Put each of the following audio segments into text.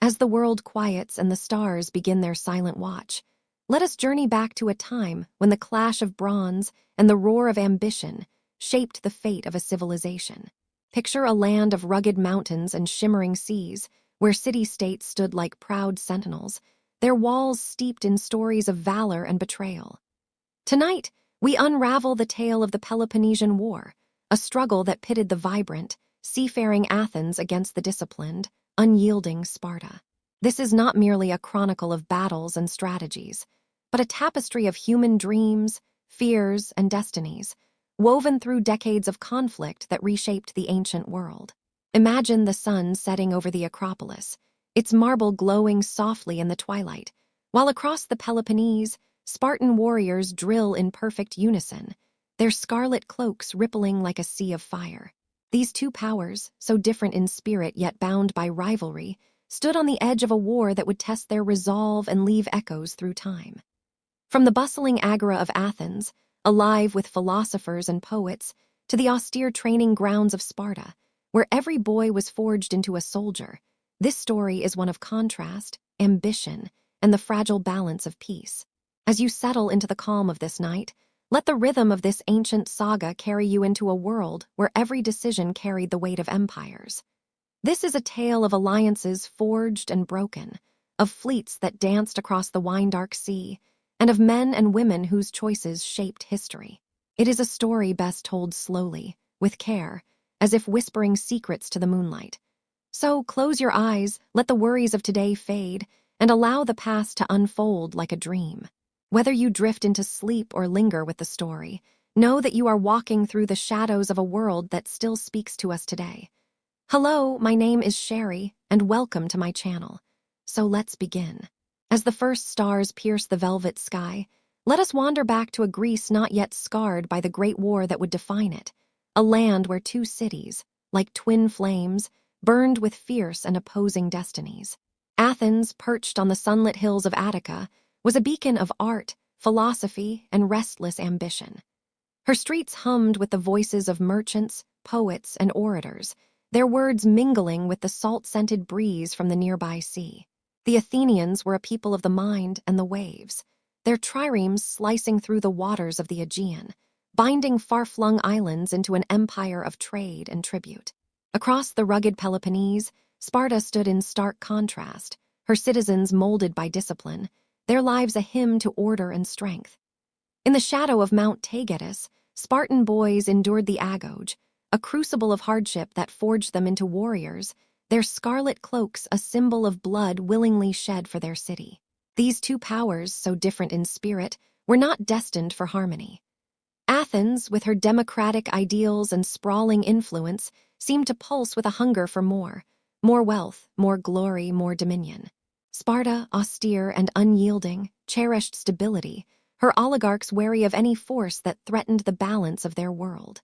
As the world quiets and the stars begin their silent watch, let us journey back to a time when the clash of bronze and the roar of ambition shaped the fate of a civilization. Picture a land of rugged mountains and shimmering seas, where city-states stood like proud sentinels, their walls steeped in stories of valor and betrayal. Tonight, we unravel the tale of the Peloponnesian War, a struggle that pitted the vibrant, seafaring Athens against the disciplined, unyielding Sparta. This is not merely a chronicle of battles and strategies, but a tapestry of human dreams, fears, and destinies, woven through decades of conflict that reshaped the ancient world. Imagine the sun setting over the Acropolis, its marble glowing softly in the twilight, while across the Peloponnese, Spartan warriors drill in perfect unison, their scarlet cloaks rippling like a sea of fire. These two powers, so different in spirit yet bound by rivalry, stood on the edge of a war that would test their resolve and leave echoes through time. From the bustling agora of Athens, alive with philosophers and poets, to the austere training grounds of Sparta, where every boy was forged into a soldier, this story is one of contrast, ambition, and the fragile balance of peace. As you settle into the calm of this night, let the rhythm of this ancient saga carry you into a world where every decision carried the weight of empires. This is a tale of alliances forged and broken, of fleets that danced across the wine-dark sea, and of men and women whose choices shaped history. It is a story best told slowly, with care, as if whispering secrets to the moonlight. So close your eyes, let the worries of today fade, and allow the past to unfold like a dream. Whether you drift into sleep or linger with the story, know that you are walking through the shadows of a world that still speaks to us today. Hello, my name is Sherry, and welcome to my channel. So let's begin. As the first stars pierce the velvet sky, let us wander back to a Greece not yet scarred by the great war that would define it, a land where two cities, like twin flames, burned with fierce and opposing destinies. Athens, perched on the sunlit hills of Attica, was a beacon of art, philosophy, and restless ambition. Her streets hummed with the voices of merchants, poets, and orators, their words mingling with the salt-scented breeze from the nearby sea. The Athenians were a people of the mind and the waves, their triremes slicing through the waters of the Aegean, binding far-flung islands into an empire of trade and tribute. Across the rugged Peloponnese, Sparta stood in stark contrast, her citizens molded by discipline, their lives a hymn to order and strength. In the shadow of Mount Taygetus, Spartan boys endured the agoge, a crucible of hardship that forged them into warriors, their scarlet cloaks a symbol of blood willingly shed for their city. These two powers, so different in spirit, were not destined for harmony. Athens, with her democratic ideals and sprawling influence, seemed to pulse with a hunger for more wealth, more glory, more dominion. Sparta, austere and unyielding, cherished stability, her oligarchs wary of any force that threatened the balance of their world.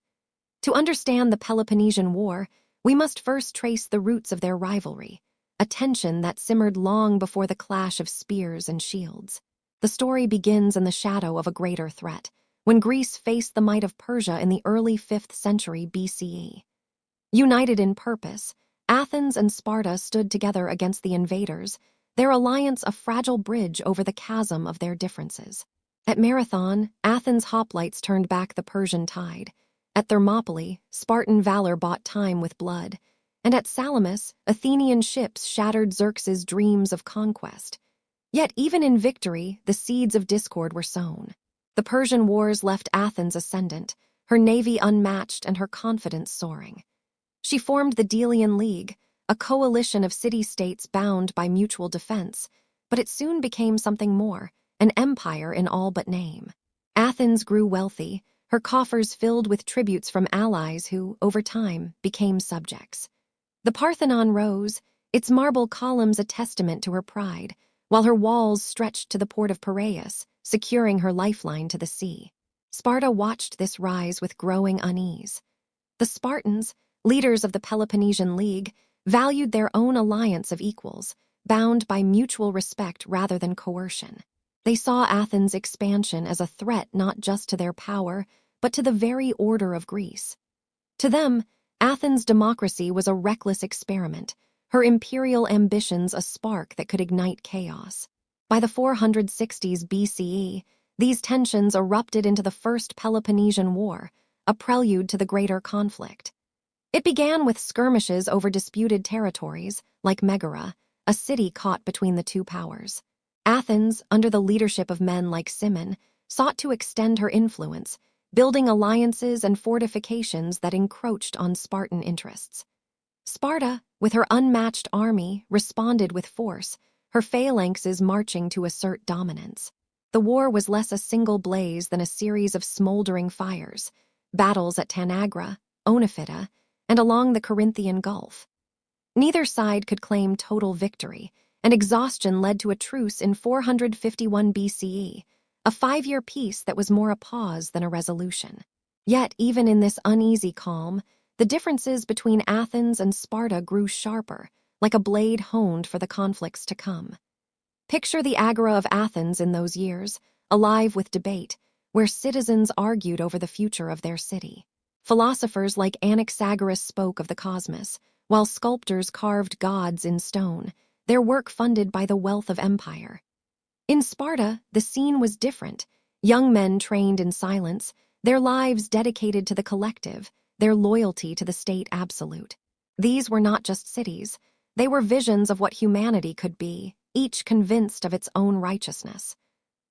To understand the Peloponnesian War, we must first trace the roots of their rivalry, a tension that simmered long before the clash of spears and shields. The story begins in the shadow of a greater threat, when Greece faced the might of Persia in the early 5th century BCE. United in purpose, Athens and Sparta stood together against the invaders, their alliance a fragile bridge over the chasm of their differences. At Marathon, Athens' hoplites turned back the Persian tide. At Thermopylae, Spartan valor bought time with blood. And at Salamis, Athenian ships shattered Xerxes' dreams of conquest. Yet even in victory, the seeds of discord were sown. The Persian wars left Athens ascendant, her navy unmatched and her confidence soaring. She formed the Delian League, a coalition of city-states bound by mutual defense, but it soon became something more, an empire in all but name. Athens grew wealthy, her coffers filled with tributes from allies who, over time, became subjects. The Parthenon rose, its marble columns a testament to her pride, while her walls stretched to the port of Piraeus, securing her lifeline to the sea. Sparta watched this rise with growing unease. The Spartans, leaders of the Peloponnesian League, valued their own alliance of equals, bound by mutual respect rather than coercion. They saw Athens' expansion as a threat not just to their power, but to the very order of Greece. To them, Athens' democracy was a reckless experiment, her imperial ambitions a spark that could ignite chaos. By the 460s BCE, these tensions erupted into the First Peloponnesian War, a prelude to the greater conflict. It began with skirmishes over disputed territories, like Megara, a city caught between the two powers. Athens, under the leadership of men like Cimon, sought to extend her influence, building alliances and fortifications that encroached on Spartan interests. Sparta, with her unmatched army, responded with force, her phalanxes marching to assert dominance. The war was less a single blaze than a series of smoldering fires, battles at Tanagra, Oenophyta, and along the Corinthian Gulf. Neither side could claim total victory, and exhaustion led to a truce in 451 BCE, a 5-year peace that was more a pause than a resolution. Yet, even in this uneasy calm, the differences between Athens and Sparta grew sharper, like a blade honed for the conflicts to come. Picture the agora of Athens in those years, alive with debate, where citizens argued over the future of their city. Philosophers like Anaxagoras spoke of the cosmos, while sculptors carved gods in stone, their work funded by the wealth of empire. In Sparta, the scene was different. Young men trained in silence, their lives dedicated to the collective, their loyalty to the state absolute. These were not just cities, they were visions of what humanity could be, each convinced of its own righteousness.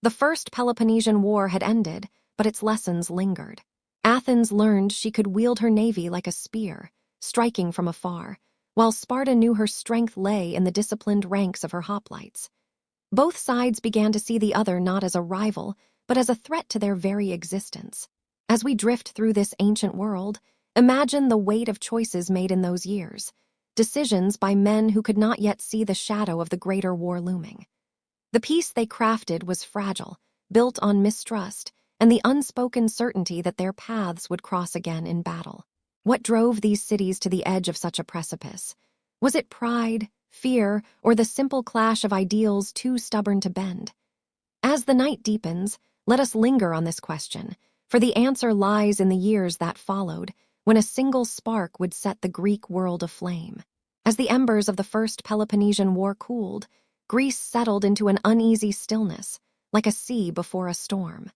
The First Peloponnesian War had ended, but its lessons lingered. Athens learned she could wield her navy like a spear, striking from afar, while Sparta knew her strength lay in the disciplined ranks of her hoplites. Both sides began to see the other not as a rival, but as a threat to their very existence. As we drift through this ancient world, imagine the weight of choices made in those years, decisions by men who could not yet see the shadow of the greater war looming. The peace they crafted was fragile, built on mistrust, and the unspoken certainty that their paths would cross again in battle. What drove these cities to the edge of such a precipice? Was it pride, fear, or the simple clash of ideals too stubborn to bend? As the night deepens, let us linger on this question, for the answer lies in the years that followed, when a single spark would set the Greek world aflame. As the embers of the First Peloponnesian War cooled, Greece settled into an uneasy stillness, like a sea before a storm.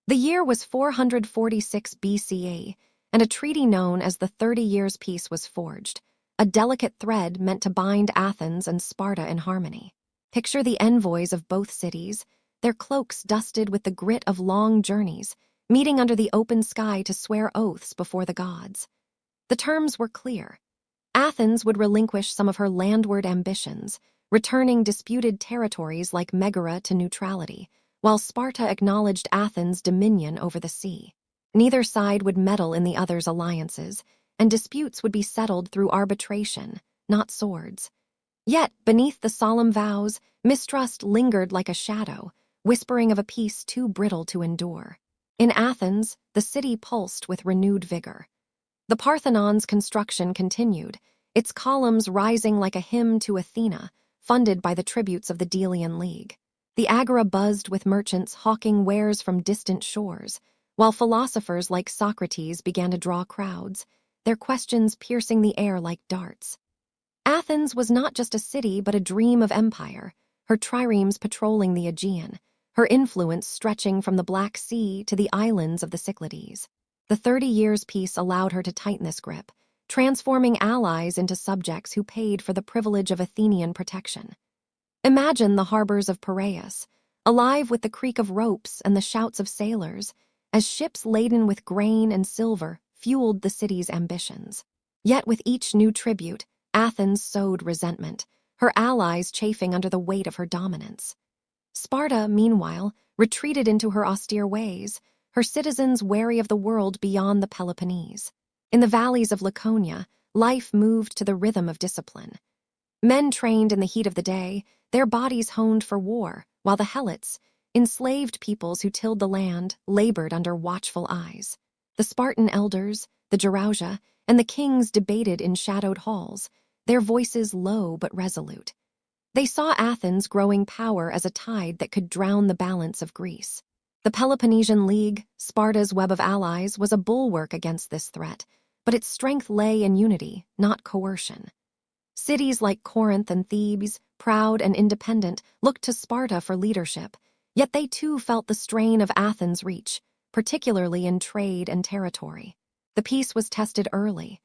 The year was 446 BCE, and a treaty known as the 30 Years' Peace was forged, a delicate thread meant to bind Athens and Sparta in harmony. Picture the envoys of both cities, their cloaks dusted with the grit of long journeys, meeting under the open sky to swear oaths before the gods. The terms were clear. Athens would relinquish some of her landward ambitions, returning disputed territories like Megara to neutrality, while Sparta acknowledged Athens' dominion over the sea. Neither side would meddle in the other's alliances, and disputes would be settled through arbitration, not swords. Yet, beneath the solemn vows, mistrust lingered like a shadow, whispering of a peace too brittle to endure. In Athens, the city pulsed with renewed vigor. The Parthenon's construction continued, its columns rising like a hymn to Athena, funded by the tributes of the Delian League. The agora buzzed with merchants hawking wares from distant shores, while philosophers like Socrates began to draw crowds, their questions piercing the air like darts. Athens was not just a city but a dream of empire, her triremes patrolling the Aegean, her influence stretching from the Black Sea to the islands of the Cyclades. The 30 Years' Peace allowed her to tighten this grip, transforming allies into subjects who paid for the privilege of Athenian protection. Imagine the harbors of Piraeus, alive with the creak of ropes and the shouts of sailors, as ships laden with grain and silver fueled the city's ambitions. Yet with each new tribute, Athens sowed resentment, her allies chafing under the weight of her dominance. Sparta, meanwhile, retreated into her austere ways, her citizens wary of the world beyond the Peloponnese. In the valleys of Laconia, life moved to the rhythm of discipline. Men trained in the heat of the day, their bodies honed for war, while the Helots, enslaved peoples who tilled the land, labored under watchful eyes. The Spartan elders, the Gerousia, and the kings debated in shadowed halls, their voices low but resolute. They saw Athens' growing power as a tide that could drown the balance of Greece. The Peloponnesian League, Sparta's web of allies, was a bulwark against this threat, but its strength lay in unity, not coercion. Cities like Corinth and Thebes, proud and independent, looked to Sparta for leadership, yet they too felt the strain of Athens' reach, particularly in trade and territory. The peace was tested early.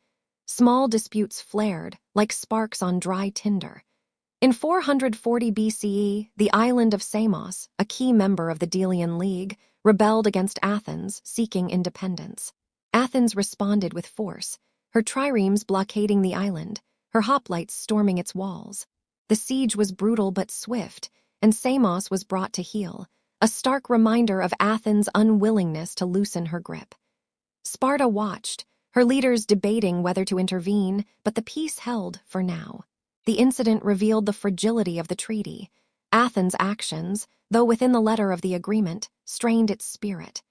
Small disputes flared, like sparks on dry tinder. In 440 BCE, the island of Samos, a key member of the Delian League, rebelled against Athens, seeking independence. Athens responded with force, her triremes blockading the island, her hoplites storming its walls. The siege was brutal but swift, and Samos was brought to heel, a stark reminder of Athens' unwillingness to loosen her grip. Sparta watched, her leaders debating whether to intervene, but the peace held for now. The incident revealed the fragility of the treaty. Athens' actions, though within the letter of the agreement, strained its spirit.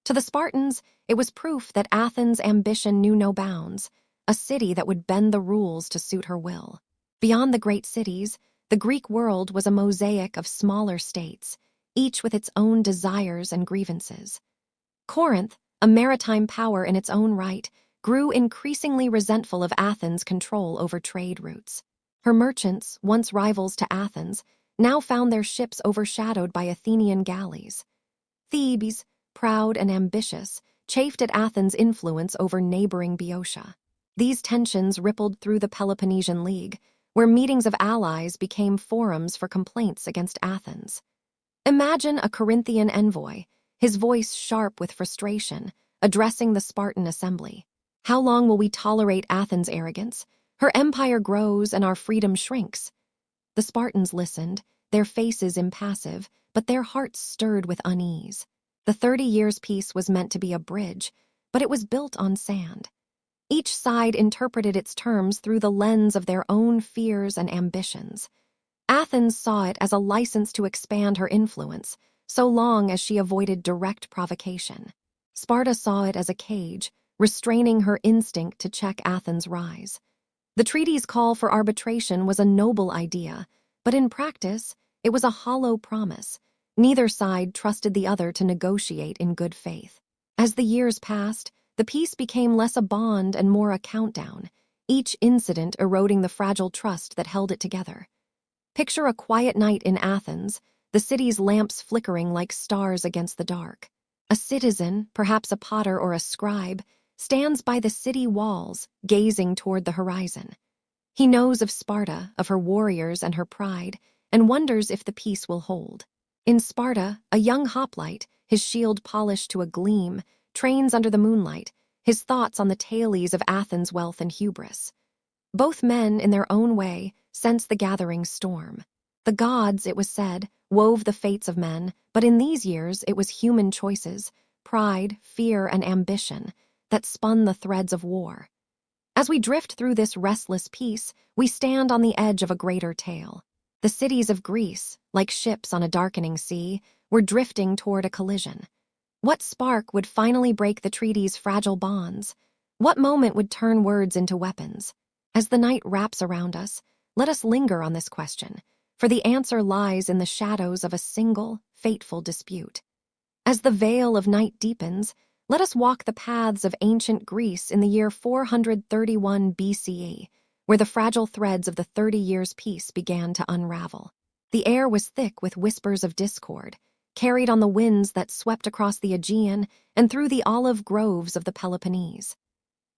To the Spartans, it was proof that Athens' ambition knew no bounds, a city that would bend the rules to suit her will. Beyond the great cities, the Greek world was a mosaic of smaller states, each with its own desires and grievances. Corinth, a maritime power in its own right, grew increasingly resentful of Athens' control over trade routes. Her merchants, once rivals to Athens, now found their ships overshadowed by Athenian galleys. Thebes, proud and ambitious, chafed at Athens' influence over neighboring Boeotia. These tensions rippled through the Peloponnesian League, where meetings of allies became forums for complaints against Athens. Imagine a Corinthian envoy, his voice sharp with frustration, addressing the Spartan assembly. How long will we tolerate Athens' arrogance? Her empire grows and our freedom shrinks. The Spartans listened, their faces impassive, but their hearts stirred with unease. The 30 years' peace was meant to be a bridge, but it was built on sand. Each side interpreted its terms through the lens of their own fears and ambitions. Athens saw it as a license to expand her influence, so long as she avoided direct provocation. Sparta saw it as a cage, restraining her instinct to check Athens' rise. The treaty's call for arbitration was a noble idea, but in practice, it was a hollow promise. Neither side trusted the other to negotiate in good faith. As the years passed, the peace became less a bond and more a countdown, each incident eroding the fragile trust that held it together. Picture a quiet night in Athens, the city's lamps flickering like stars against the dark. A citizen, perhaps a potter or a scribe, stands by the city walls, gazing toward the horizon. He knows of Sparta, of her warriors and her pride, and wonders if the peace will hold. In Sparta, a young hoplite, his shield polished to a gleam, trains under the moonlight, his thoughts on the tales of Athens' wealth and hubris. Both men, in their own way, sense the gathering storm. The gods, it was said, wove the fates of men, but in these years it was human choices, pride, fear, and ambition that spun the threads of war. As we drift through this restless peace, we stand on the edge of a greater tale. The cities of Greece, like ships on a darkening sea, were drifting toward a collision. What spark would finally break the treaty's fragile bonds? What moment would turn words into weapons? As the night wraps around us, let us linger on this question, for the answer lies in the shadows of a single, fateful dispute. As the veil of night deepens, let us walk the paths of ancient Greece in the year 431 BCE, where the fragile threads of the 30 years' peace began to unravel. The air was thick with whispers of discord, carried on the winds that swept across the Aegean and through the olive groves of the Peloponnese.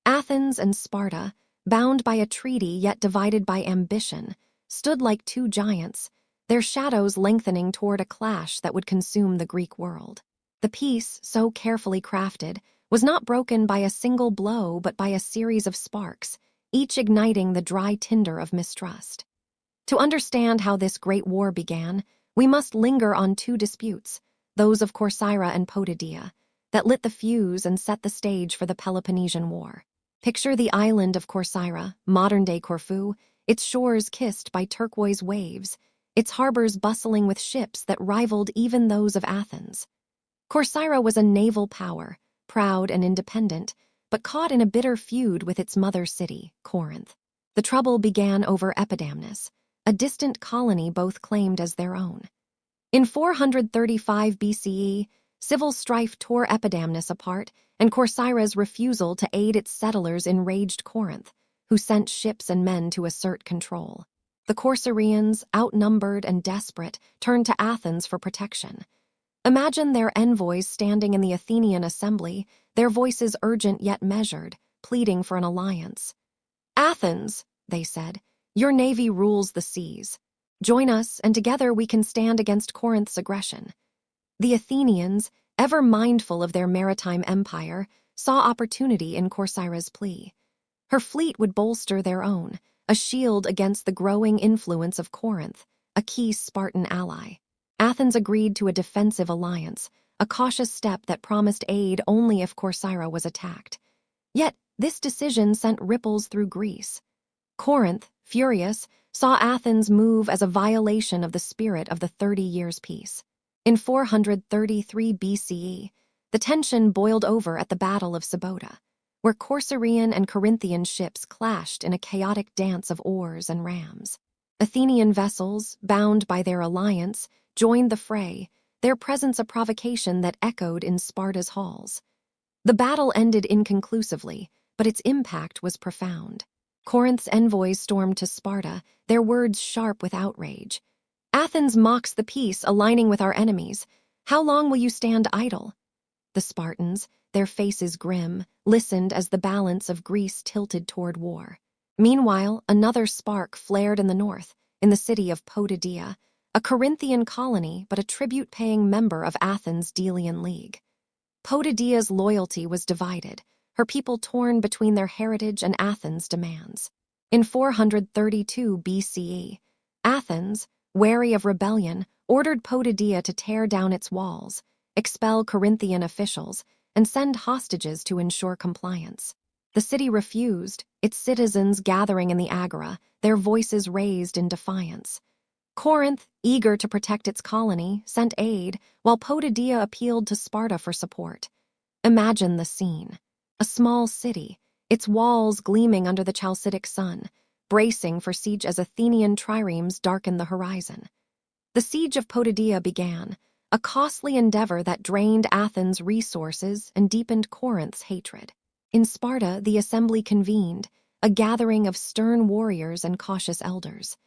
Athens and Sparta, bound by a treaty yet divided by ambition, stood like two giants, their shadows lengthening toward a clash that would consume the Greek world. The peace, so carefully crafted, was not broken by a single blow but by a series of sparks, each igniting the dry tinder of mistrust. To understand how this great war began, we must linger on two disputes, those of Corcyra and Potidaea, that lit the fuse and set the stage for the Peloponnesian War. Picture the island of Corcyra, modern-day Corfu, its shores kissed by turquoise waves, its harbors bustling with ships that rivaled even those of Athens. Corcyra was a naval power, proud and independent, but caught in a bitter feud with its mother city, Corinth. The trouble began over Epidamnus, a distant colony both claimed as their own. In 435 BCE, civil strife tore Epidamnus apart, and Corcyra's refusal to aid its settlers enraged Corinth, who sent ships and men to assert control. The Corcyraeans, outnumbered and desperate, turned to Athens for protection. Imagine their envoys standing in the Athenian assembly, their voices urgent yet measured, pleading for an alliance. "Athens," they said, "your navy rules the seas. Join us, and together we can stand against Corinth's aggression." The Athenians, ever mindful of their maritime empire, saw opportunity in Corcyra's plea. Her fleet would bolster their own, a shield against the growing influence of Corinth, a key Spartan ally. Athens agreed to a defensive alliance, a cautious step that promised aid only if Corcyra was attacked. Yet, this decision sent ripples through Greece. Corinth, furious, saw Athens move as a violation of the spirit of the 30 Years' peace. In 433 BCE, the tension boiled over at the Battle of Sybota, where Corcyraean and Corinthian ships clashed in a chaotic dance of oars and rams. Athenian vessels, bound by their alliance, joined the fray, their presence a provocation that echoed in Sparta's halls. The battle ended inconclusively, but its impact was profound. Corinth's envoys stormed to Sparta, their words sharp with outrage. "Athens mocks the peace, aligning with our enemies. How long will you stand idle?" The Spartans, their faces grim, listened as the balance of Greece tilted toward war. Meanwhile, another spark flared in the north, in the city of Potidaea, a Corinthian colony but a tribute-paying member of Athens' Delian League. Potidaea's loyalty was divided, her people torn between their heritage and Athens' demands. In 432 BCE, Athens, wary of rebellion, ordered Potidaea to tear down its walls, expel Corinthian officials, and send hostages to ensure compliance. The city refused, its citizens gathering in the agora, their voices raised in defiance. Corinth, eager to protect its colony, sent aid, while Potidaea appealed to Sparta for support. Imagine the scene. A small city, its walls gleaming under the Chalcidic sun, bracing for siege as Athenian triremes darkened the horizon. The siege of Potidaea began, a costly endeavor that drained Athens' resources and deepened Corinth's hatred. In Sparta, the assembly convened, a gathering of stern warriors and cautious elders.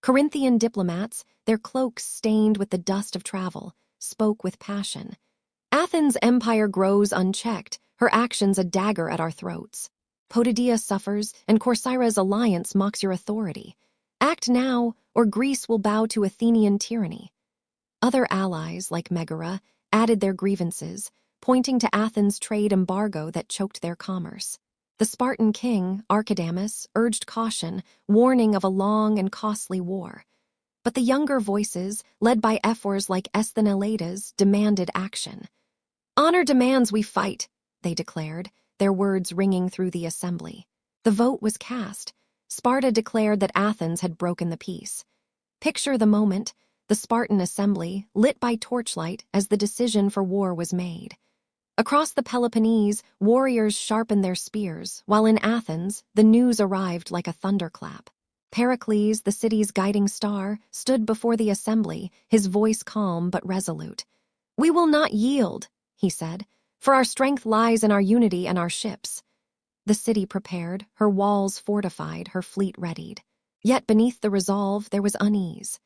Corinthian diplomats, their cloaks stained with the dust of travel, spoke with passion. "Athens' empire grows unchecked, her actions a dagger at our throats. Potidaea suffers, and Corcyra's alliance mocks your authority. Act now, or Greece will bow to Athenian tyranny." Other allies, like Megara, added their grievances, pointing to Athens' trade embargo that choked their commerce. The Spartan king, Archidamus, urged caution, warning of a long and costly war. But the younger voices, led by ephors like Esthenelaidas, demanded action. "Honor demands we fight," they declared, their words ringing through the assembly. The vote was cast. Sparta declared that Athens had broken the peace. Picture the moment, the Spartan assembly, lit by torchlight as the decision for war was made. Across the Peloponnese, warriors sharpened their spears, while in Athens, the news arrived like a thunderclap. Pericles, the city's guiding star, stood before the assembly, his voice calm but resolute. "We will not yield," he said, "for our strength lies in our unity and our ships." The city prepared, her walls fortified, her fleet readied. Yet beneath the resolve there was unease.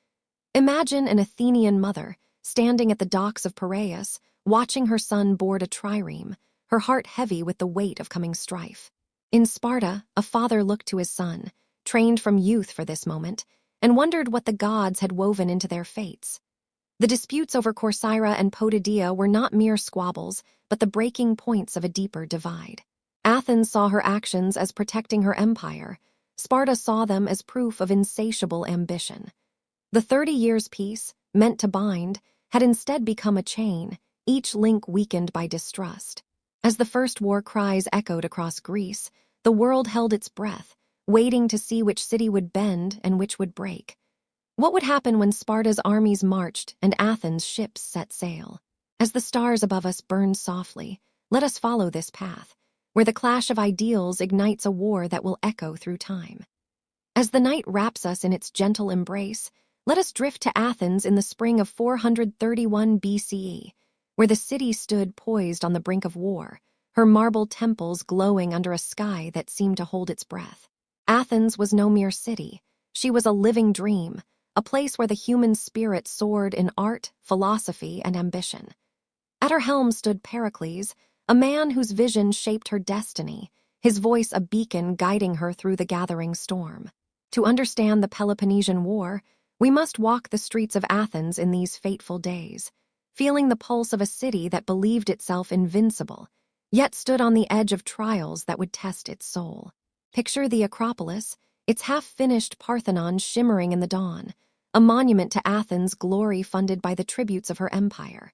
Imagine an Athenian mother, standing at the docks of Piraeus, watching her son board a trireme, her heart heavy with the weight of coming strife. In Sparta, a father looked to his son, trained from youth for this moment, and wondered what the gods had woven into their fates. The disputes over Corcyra and Potidaea were not mere squabbles, but the breaking points of a deeper divide. Athens saw her actions as protecting her empire. Sparta saw them as proof of insatiable ambition. The 30 Years' peace, meant to bind, had instead become a chain, each link weakened by distrust. As the first war cries echoed across Greece, the world held its breath, waiting to see which city would bend and which would break. What would happen when Sparta's armies marched and Athens' ships set sail? As the stars above us burn softly, let us follow this path, where the clash of ideals ignites a war that will echo through time. As the night wraps us in its gentle embrace, let us drift to Athens in the spring of 431 BCE, where the city stood poised on the brink of war, her marble temples glowing under a sky that seemed to hold its breath. Athens was no mere city. She was a living dream, a place where the human spirit soared in art, philosophy, and ambition. At her helm stood Pericles, a man whose vision shaped her destiny, his voice a beacon guiding her through the gathering storm. To understand the Peloponnesian War, we must walk the streets of Athens in these fateful days, feeling the pulse of a city that believed itself invincible, yet stood on the edge of trials that would test its soul. Picture the Acropolis, its half-finished Parthenon shimmering in the dawn, a monument to Athens' glory funded by the tributes of her empire.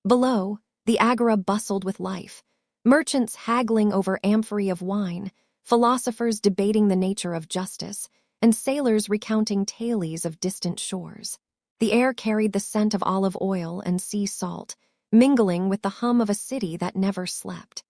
Below, the agora bustled with life, merchants haggling over amphorae of wine, philosophers debating the nature of justice, and sailors recounting tales of distant shores. The air carried the scent of olive oil and sea salt, mingling with the hum of a city that never slept.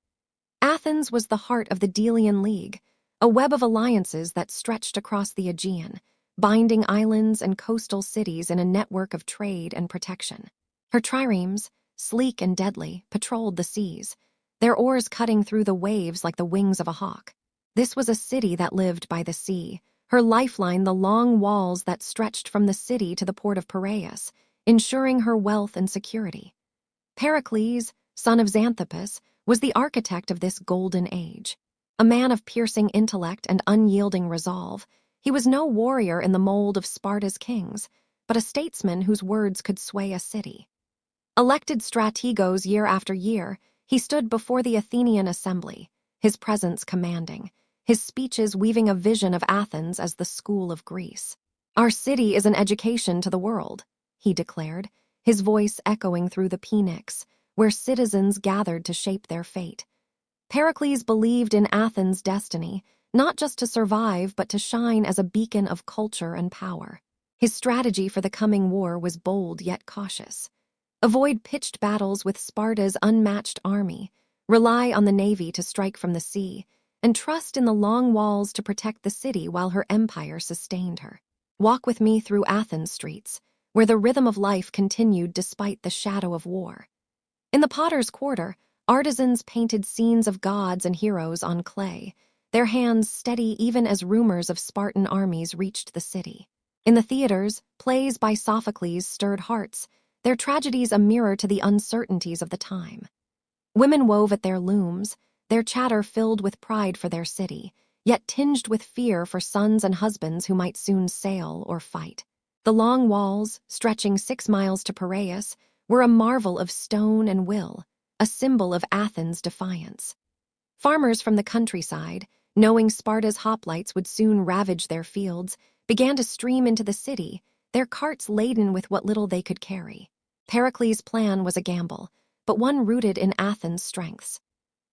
Athens was the heart of the Delian League, a web of alliances that stretched across the Aegean, binding islands and coastal cities in a network of trade and protection. Her triremes, sleek and deadly, patrolled the seas, their oars cutting through the waves like the wings of a hawk. This was a city that lived by the sea, her lifeline the long walls that stretched from the city to the port of Piraeus, ensuring her wealth and security. Pericles, son of Xanthippus, was the architect of this golden age. A man of piercing intellect and unyielding resolve, he was no warrior in the mold of Sparta's kings, but a statesman whose words could sway a city. Elected strategos year after year, he stood before the Athenian assembly, his presence commanding, his speeches weaving a vision of Athens as the school of Greece. "Our city is an education to the world," he declared, his voice echoing through the Pnyx, where citizens gathered to shape their fate. Pericles believed in Athens' destiny, not just to survive but to shine as a beacon of culture and power. His strategy for the coming war was bold yet cautious. Avoid pitched battles with Sparta's unmatched army, rely on the navy to strike from the sea, and trust in the long walls to protect the city while her empire sustained her. Walk with me through Athens streets, where the rhythm of life continued despite the shadow of war. In the potter's quarter, artisans painted scenes of gods and heroes on clay, their hands steady even as rumors of Spartan armies reached the city. In the theaters, plays by Sophocles stirred hearts, their tragedies a mirror to the uncertainties of the time. Women wove at their looms, their chatter filled with pride for their city, yet tinged with fear for sons and husbands who might soon sail or fight. The long walls, stretching 6 miles to Piraeus, were a marvel of stone and will, a symbol of Athens' defiance. Farmers from the countryside, knowing Sparta's hoplites would soon ravage their fields, began to stream into the city, their carts laden with what little they could carry. Pericles' plan was a gamble, but one rooted in Athens' strengths.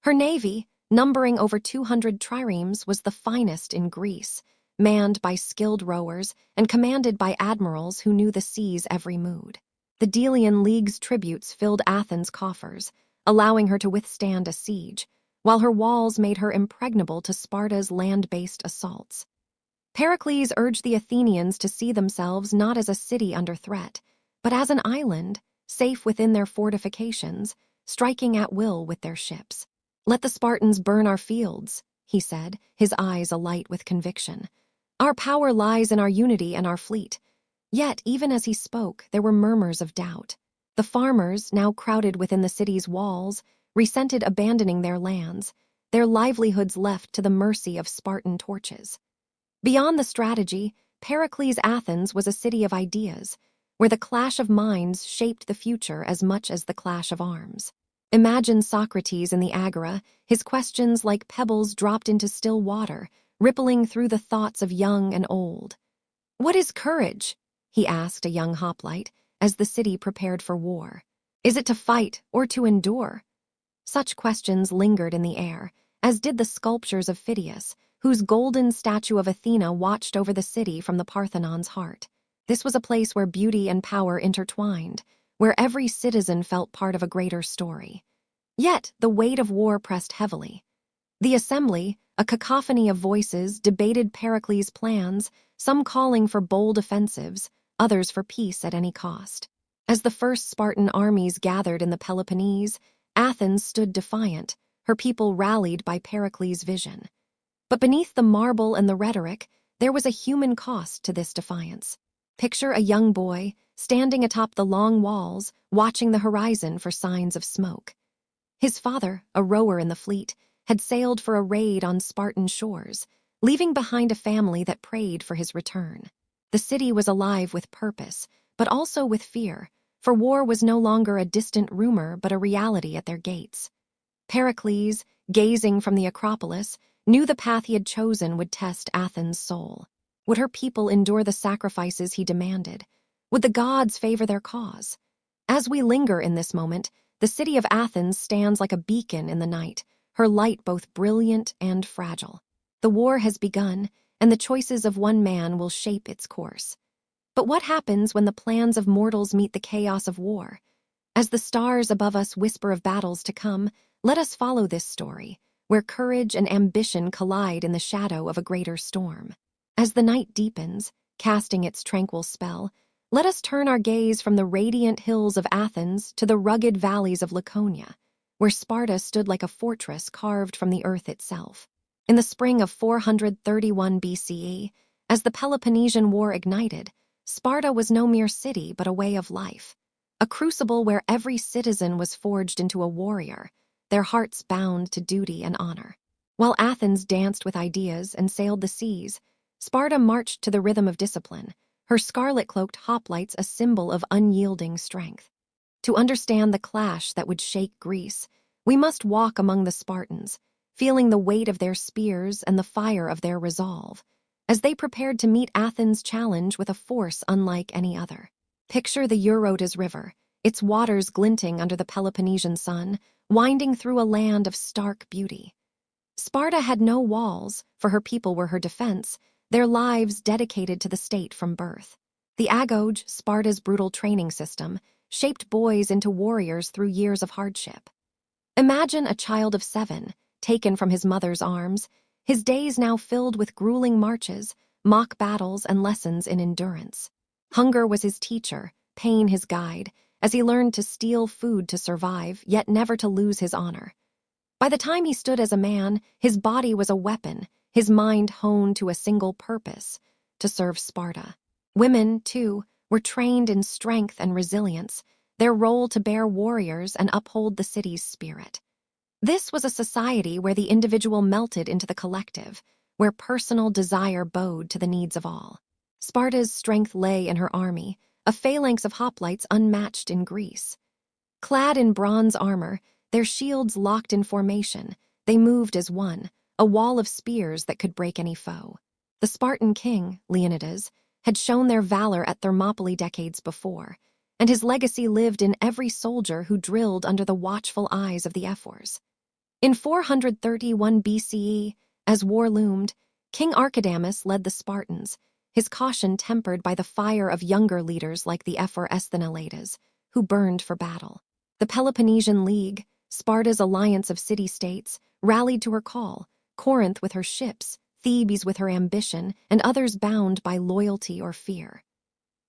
Her navy, numbering over 200 triremes, was the finest in Greece, manned by skilled rowers and commanded by admirals who knew the sea's every mood. The Delian League's tributes filled Athens' coffers, allowing her to withstand a siege, while her walls made her impregnable to Sparta's land-based assaults. Pericles urged the Athenians to see themselves not as a city under threat, but as an island, safe within their fortifications, striking at will with their ships. "Let the Spartans burn our fields," he said, his eyes alight with conviction. "Our power lies in our unity and our fleet." Yet, even as he spoke, there were murmurs of doubt. The farmers, now crowded within the city's walls, resented abandoning their lands, their livelihoods left to the mercy of Spartan torches. Beyond the strategy, Pericles' Athens was a city of ideas, where the clash of minds shaped the future as much as the clash of arms. Imagine Socrates in the agora, his questions like pebbles dropped into still water, rippling through the thoughts of young and old. "What is courage?" he asked a young hoplite, as the city prepared for war. "Is it to fight or to endure?" Such questions lingered in the air, as did the sculptures of Phidias, whose golden statue of Athena watched over the city from the Parthenon's heart. This was a place where beauty and power intertwined, where every citizen felt part of a greater story. Yet the weight of war pressed heavily. The assembly, a cacophony of voices, debated Pericles' plans, some calling for bold offensives, others for peace at any cost. As the first Spartan armies gathered in the Peloponnese, Athens stood defiant, her people rallied by Pericles' vision. But beneath the marble and the rhetoric, there was a human cost to this defiance. Picture a young boy standing atop the long walls, watching the horizon for signs of smoke. His father, a rower in the fleet, had sailed for a raid on Spartan shores, leaving behind a family that prayed for his return. The city was alive with purpose, but also with fear, for war was no longer a distant rumor but a reality at their gates. Pericles, gazing from the Acropolis, knew the path he had chosen would test Athens' soul. Would her people endure the sacrifices he demanded? Would the gods favor their cause? As we linger in this moment, the city of Athens stands like a beacon in the night, her light both brilliant and fragile. The war has begun, and the choices of one man will shape its course. But what happens when the plans of mortals meet the chaos of war? As the stars above us whisper of battles to come, let us follow this story, where courage and ambition collide in the shadow of a greater storm. As the night deepens, casting its tranquil spell, let us turn our gaze from the radiant hills of Athens to the rugged valleys of Laconia, where Sparta stood like a fortress carved from the earth itself. In the spring of 431 BCE, as the Peloponnesian War ignited, Sparta was no mere city but a way of life, a crucible where every citizen was forged into a warrior, their hearts bound to duty and honor. While Athens danced with ideas and sailed the seas, Sparta marched to the rhythm of discipline, her scarlet-cloaked hoplites a symbol of unyielding strength. To understand the clash that would shake Greece, we must walk among the Spartans, feeling the weight of their spears and the fire of their resolve, as they prepared to meet Athens' challenge with a force unlike any other. Picture the Eurotas River, its waters glinting under the Peloponnesian sun, winding through a land of stark beauty. Sparta had no walls, for her people were her defense, their lives dedicated to the state from birth. The agoge, Sparta's brutal training system, shaped boys into warriors through years of hardship. Imagine a child of 7, taken from his mother's arms, his days now filled with grueling marches, mock battles, and lessons in endurance. Hunger was his teacher, pain his guide, as he learned to steal food to survive, yet never to lose his honor. By the time he stood as a man, his body was a weapon, his mind honed to a single purpose, to serve Sparta. Women, too, were trained in strength and resilience, their role to bear warriors and uphold the city's spirit. This was a society where the individual melted into the collective, where personal desire bowed to the needs of all. Sparta's strength lay in her army, a phalanx of hoplites unmatched in Greece. Clad in bronze armor, their shields locked in formation, they moved as one, a wall of spears that could break any foe. The Spartan king, Leonidas, had shown their valor at Thermopylae decades before, and his legacy lived in every soldier who drilled under the watchful eyes of the ephors. In 431 BCE, as war loomed, King Archidamus led the Spartans, his caution tempered by the fire of younger leaders like the ephor Esthenelaidas, who burned for battle. The Peloponnesian League, Sparta's alliance of city-states, rallied to her call, Corinth with her ships, Thebes with her ambition, and others bound by loyalty or fear.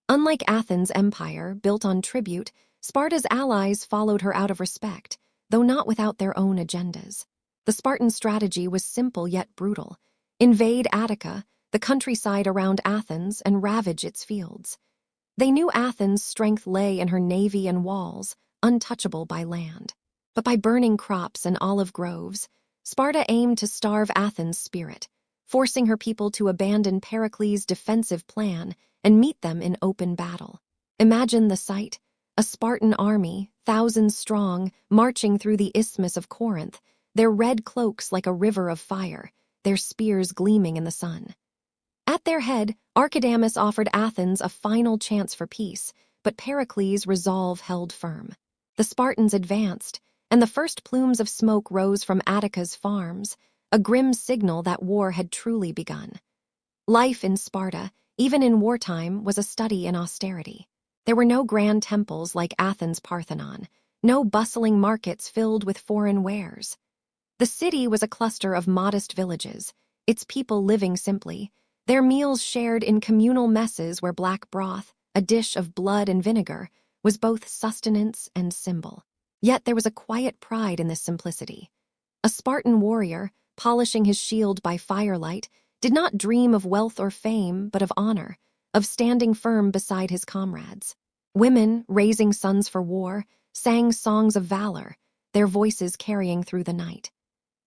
Unlike Athens' empire, built on tribute, Sparta's allies followed her out of respect, though not without their own agendas. The Spartan strategy was simple yet brutal. Invade Attica, the countryside around Athens, and ravage its fields. They knew Athens' strength lay in her navy and walls, untouchable by land. But by burning crops and olive groves, Sparta aimed to starve Athens' spirit, forcing her people to abandon Pericles' defensive plan and meet them in open battle. Imagine the sight, a Spartan army, thousands strong, marching through the isthmus of Corinth, their red cloaks like a river of fire, their spears gleaming in the sun. At their head, Archidamus offered Athens a final chance for peace, but Pericles' resolve held firm. The Spartans advanced, and the first plumes of smoke rose from Attica's farms, a grim signal that war had truly begun. Life in Sparta, even in wartime, was a study in austerity. There were no grand temples like Athens' Parthenon, no bustling markets filled with foreign wares. The city was a cluster of modest villages, its people living simply, their meals shared in communal messes where black broth, a dish of blood and vinegar, was both sustenance and symbol. Yet there was a quiet pride in this simplicity. A Spartan warrior, polishing his shield by firelight, did not dream of wealth or fame, but of honor, of standing firm beside his comrades. Women, raising sons for war, sang songs of valor, their voices carrying through the night.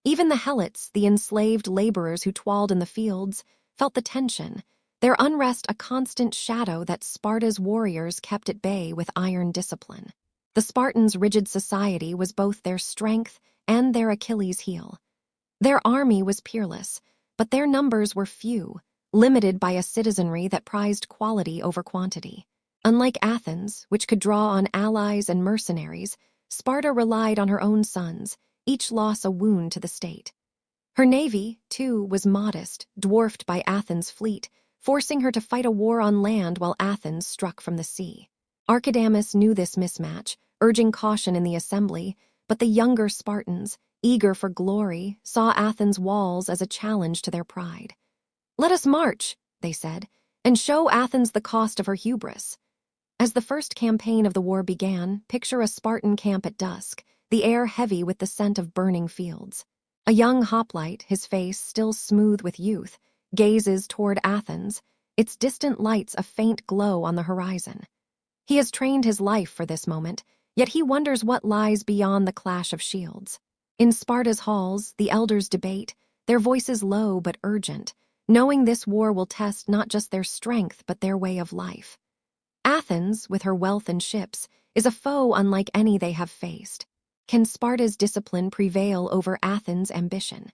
Even the helots, the enslaved laborers who toiled in the fields, felt the tension, their unrest a constant shadow that Sparta's warriors kept at bay with iron discipline. The Spartans' rigid society was both their strength and their Achilles' heel. Their army was peerless, but their numbers were few, limited by a citizenry that prized quality over quantity. Unlike Athens, which could draw on allies and mercenaries, Sparta relied on her own sons, each loss a wound to the state. Her navy, too, was modest, dwarfed by Athens' fleet, forcing her to fight a war on land while Athens struck from the sea. Archidamus knew this mismatch, urging caution in the assembly, but the younger Spartans, eager for glory, saw Athens' walls as a challenge to their pride. "Let us march," they said, "and show Athens the cost of her hubris." As the first campaign of the war began, picture a Spartan camp at dusk, the air heavy with the scent of burning fields. A young hoplite, his face still smooth with youth, gazes toward Athens, its distant lights a faint glow on the horizon. He has trained his life for this moment, yet he wonders what lies beyond the clash of shields. In Sparta's halls, the elders debate, their voices low but urgent, knowing this war will test not just their strength but their way of life. Athens, with her wealth and ships, is a foe unlike any they have faced. Can Sparta's discipline prevail over Athens' ambition?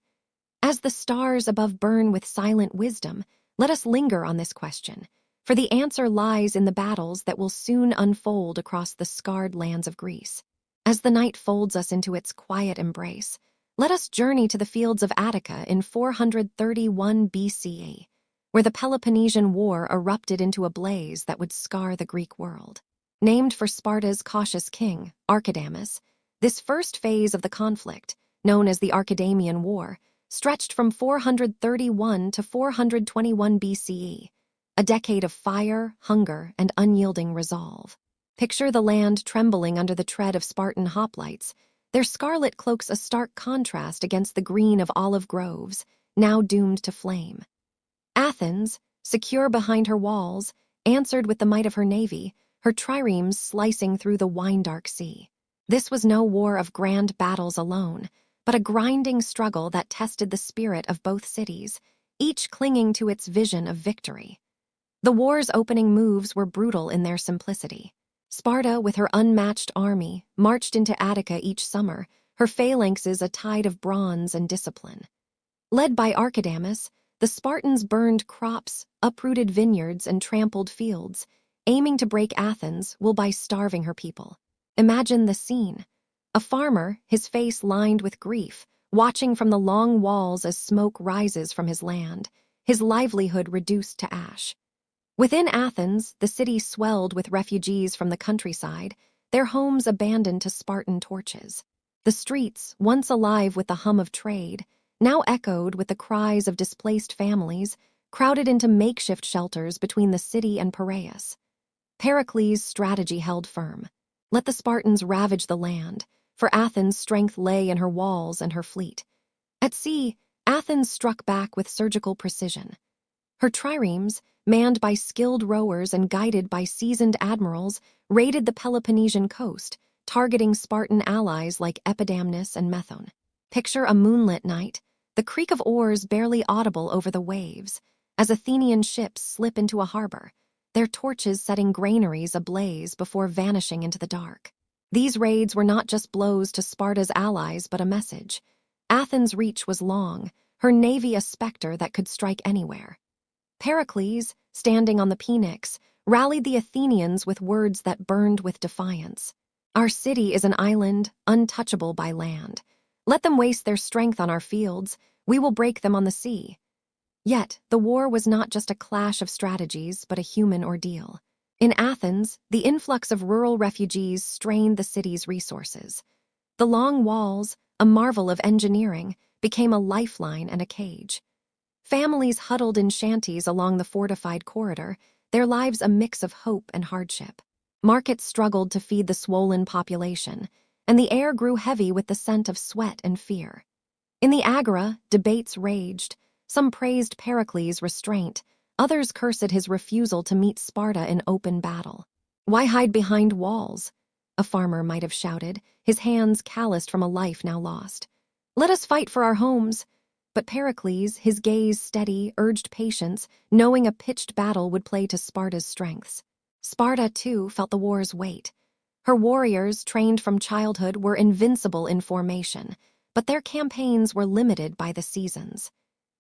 As the stars above burn with silent wisdom, let us linger on this question, for the answer lies in the battles that will soon unfold across the scarred lands of Greece. As the night folds us into its quiet embrace, let us journey to the fields of Attica in 431 BCE, where the Peloponnesian War erupted into a blaze that would scar the Greek world. Named for Sparta's cautious king, Archidamus, this first phase of the conflict, known as the Archidamian War, stretched from 431 to 421 BCE, a decade of fire, hunger, and unyielding resolve. Picture the land trembling under the tread of Spartan hoplites, their scarlet cloaks a stark contrast against the green of olive groves, now doomed to flame. Athens, secure behind her walls, answered with the might of her navy, her triremes slicing through the wine-dark sea. This was no war of grand battles alone, but a grinding struggle that tested the spirit of both cities, each clinging to its vision of victory. The war's opening moves were brutal in their simplicity. Sparta, with her unmatched army, marched into Attica each summer, her phalanxes a tide of bronze and discipline. Led by Archidamus, the Spartans burned crops, uprooted vineyards, and trampled fields, aiming to break Athens while by starving her people. Imagine the scene. A farmer, his face lined with grief, watching from the long walls as smoke rises from his land, his livelihood reduced to ash. Within Athens, the city swelled with refugees from the countryside, their homes abandoned to Spartan torches. The streets, once alive with the hum of trade, now echoed with the cries of displaced families, crowded into makeshift shelters between the city and Piraeus. Pericles' strategy held firm. Let the Spartans ravage the land, for Athens' strength lay in her walls and her fleet. At sea, Athens struck back with surgical precision. Her triremes, manned by skilled rowers and guided by seasoned admirals, raided the Peloponnesian coast, targeting Spartan allies like Epidamnus and Methone. Picture a moonlit night, the creak of oars barely audible over the waves, as Athenian ships slip into a harbor, their torches setting granaries ablaze before vanishing into the dark. These raids were not just blows to Sparta's allies, but a message. Athens' reach was long, her navy a specter that could strike anywhere. Pericles, standing on the Phoenix, rallied the Athenians with words that burned with defiance. "Our city is an island, untouchable by land. Let them waste their strength on our fields, we will break them on the sea." Yet, the war was not just a clash of strategies, but a human ordeal. In Athens, the influx of rural refugees strained the city's resources. The long walls, a marvel of engineering, became a lifeline and a cage. Families huddled in shanties along the fortified corridor, their lives a mix of hope and hardship. Markets struggled to feed the swollen population, and the air grew heavy with the scent of sweat and fear. In the Agora, debates raged. Some praised Pericles' restraint, others cursed his refusal to meet Sparta in open battle. "Why hide behind walls?" a farmer might have shouted, his hands calloused from a life now lost. "Let us fight for our homes." But Pericles, his gaze steady, urged patience, knowing a pitched battle would play to Sparta's strengths. Sparta, too, felt the war's weight. Her warriors, trained from childhood, were invincible in formation, but their campaigns were limited by the seasons.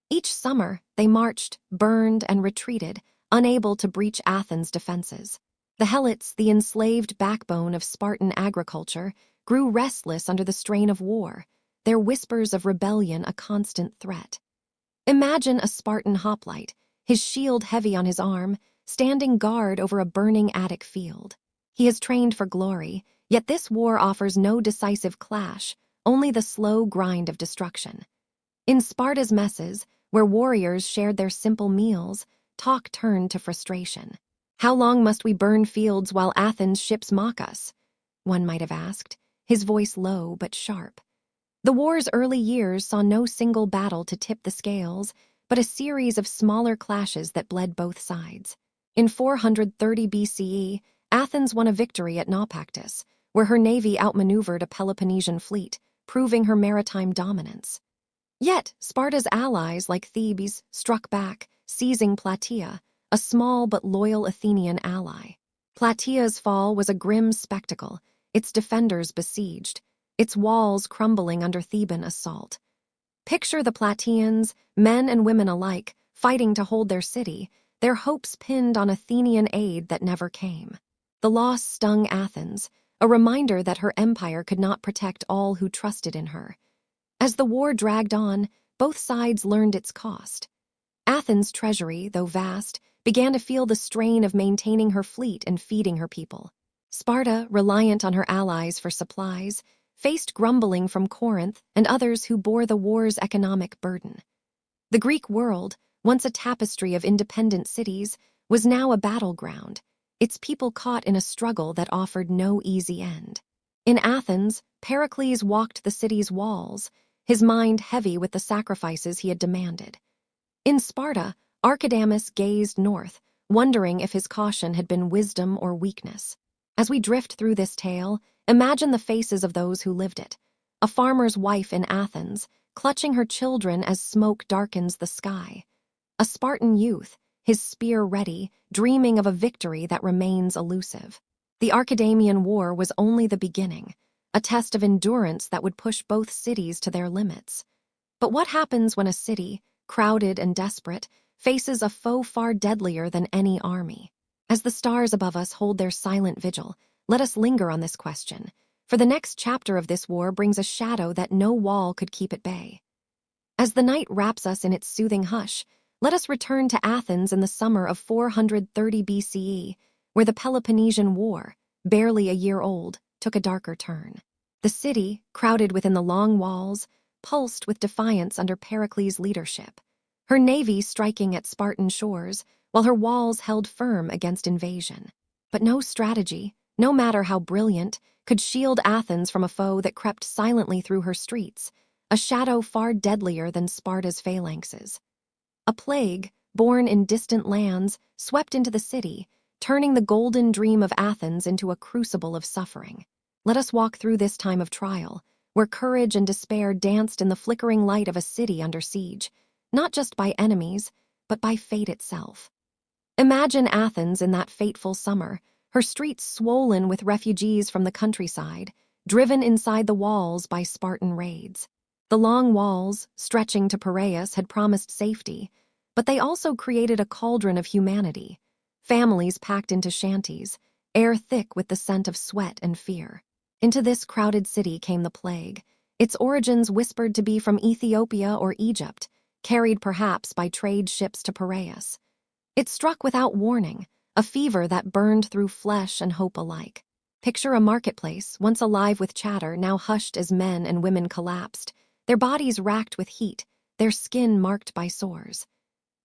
Each summer, they marched, burned, and retreated, unable to breach Athens' defenses. The Helots, the enslaved backbone of Spartan agriculture, grew restless under the strain of war, their whispers of rebellion a constant threat. Imagine a Spartan hoplite, his shield heavy on his arm, standing guard over a burning Attic field. He has trained for glory, yet this war offers no decisive clash, only the slow grind of destruction. In Sparta's messes, where warriors shared their simple meals, talk turned to frustration. "How long must we burn fields while Athens' ships mock us?" one might have asked, his voice low but sharp. The war's early years saw no single battle to tip the scales, but a series of smaller clashes that bled both sides. In 430 BCE, Athens won a victory at Naupactus, where her navy outmaneuvered a Peloponnesian fleet, proving her maritime dominance. Yet, Sparta's allies, like Thebes, struck back, seizing Plataea, a small but loyal Athenian ally. Plataea's fall was a grim spectacle, its defenders besieged, its walls crumbling under Theban assault. Picture the Plataeans, men and women alike, fighting to hold their city, their hopes pinned on Athenian aid that never came. The loss stung Athens, a reminder that her empire could not protect all who trusted in her. As the war dragged on, both sides learned its cost. Athens' treasury, though vast, began to feel the strain of maintaining her fleet and feeding her people. Sparta, reliant on her allies for supplies, faced grumbling from Corinth and others who bore the war's economic burden. The Greek world, once a tapestry of independent cities, was now a battleground, its people caught in a struggle that offered no easy end. In Athens, Pericles walked the city's walls, his mind heavy with the sacrifices he had demanded. In Sparta, Archidamus gazed north, wondering if his caution had been wisdom or weakness. As we drift through this tale, imagine the faces of those who lived it. A farmer's wife in Athens, clutching her children as smoke darkens the sky. A Spartan youth, his spear ready, dreaming of a victory that remains elusive. The Athenian War was only the beginning, a test of endurance that would push both cities to their limits. But what happens when a city, crowded and desperate, faces a foe far deadlier than any army? As the stars above us hold their silent vigil, let us linger on this question, for the next chapter of this war brings a shadow that no wall could keep at bay. As the night wraps us in its soothing hush, let us return to Athens in the summer of 430 BCE, where the Peloponnesian War, barely a year old, took a darker turn. The city, crowded within the long walls, pulsed with defiance under Pericles' leadership, her navy striking at Spartan shores, while her walls held firm against invasion. But no strategy, no matter how brilliant, could shield Athens from a foe that crept silently through her streets, a shadow far deadlier than Sparta's phalanxes. A plague, born in distant lands, swept into the city, turning the golden dream of Athens into a crucible of suffering. Let us walk through this time of trial, where courage and despair danced in the flickering light of a city under siege, not just by enemies, but by fate itself. Imagine Athens in that fateful summer, her streets swollen with refugees from the countryside, driven inside the walls by Spartan raids. The long walls, stretching to Piraeus, had promised safety, but they also created a cauldron of humanity. Families packed into shanties, air thick with the scent of sweat and fear. Into this crowded city came the plague, its origins whispered to be from Ethiopia or Egypt, carried perhaps by trade ships to Piraeus. It struck without warning, a fever that burned through flesh and hope alike. Picture a marketplace, once alive with chatter, now hushed as men and women collapsed, their bodies racked with heat, their skin marked by sores.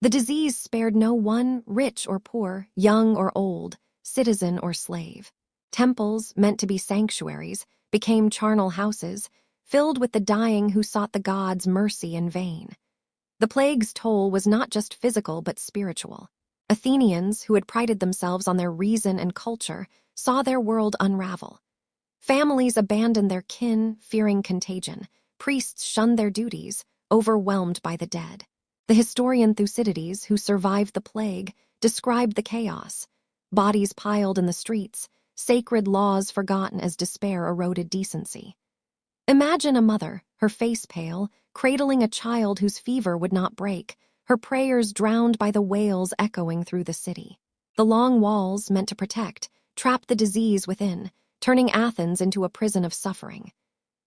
The disease spared no one, rich or poor, young or old, citizen or slave. Temples, meant to be sanctuaries, became charnel houses, filled with the dying who sought the gods' mercy in vain. The plague's toll was not just physical but spiritual. Athenians, who had prided themselves on their reason and culture, saw their world unravel. Families abandoned their kin, fearing contagion. Priests shunned their duties, overwhelmed by the dead. The historian Thucydides, who survived the plague, described the chaos. Bodies piled in the streets, sacred laws forgotten as despair eroded decency. Imagine a mother, her face pale, cradling a child whose fever would not break, her prayers drowned by the wails echoing through the city. The long walls, meant to protect, trapped the disease within, turning Athens into a prison of suffering.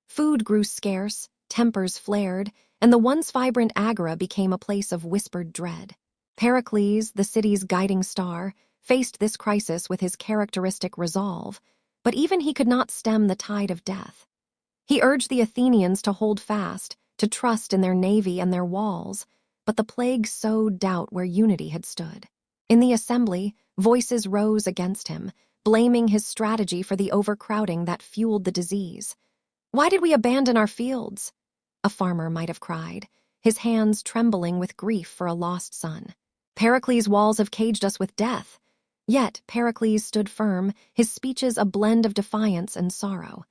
Food grew scarce, tempers flared, and the once vibrant agora became a place of whispered dread. Pericles, the city's guiding star, faced this crisis with his characteristic resolve, but even he could not stem the tide of death. He urged the Athenians to hold fast, to trust in their navy and their walls, but the plague sowed doubt where unity had stood. In the assembly, voices rose against him, blaming his strategy for the overcrowding that fueled the disease. "Why did we abandon our fields?" a farmer might have cried, his hands trembling with grief for a lost son. "Pericles' walls have caged us with death." Yet Pericles stood firm, his speeches a blend of defiance and sorrow.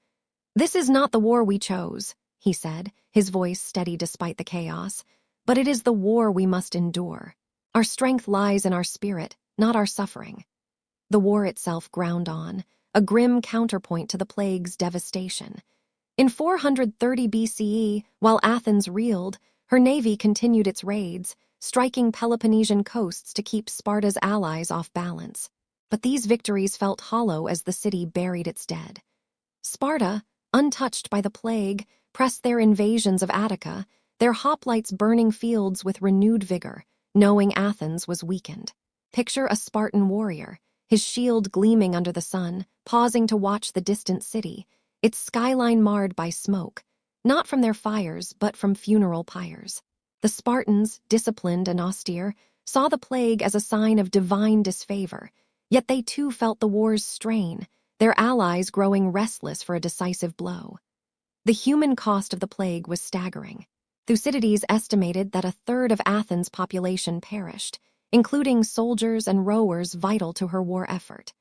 "This is not the war we chose," he said, his voice steady despite the chaos, "but it is the war we must endure. Our strength lies in our spirit, not our suffering." The war itself ground on, a grim counterpoint to the plague's devastation. In 430 BCE, while Athens reeled, her navy continued its raids, striking Peloponnesian coasts to keep Sparta's allies off balance. But these victories felt hollow as the city buried its dead. Sparta, untouched by the plague, pressed their invasions of Attica, their hoplites burning fields with renewed vigor, knowing Athens was weakened. Picture a Spartan warrior, his shield gleaming under the sun, pausing to watch the distant city, its skyline marred by smoke, not from their fires but from funeral pyres. The Spartans, disciplined and austere, saw the plague as a sign of divine disfavor, yet they too felt the war's strain, their allies growing restless for a decisive blow. The human cost of the plague was staggering. Thucydides estimated that a third of Athens' population perished, including soldiers and rowers vital to her war effort.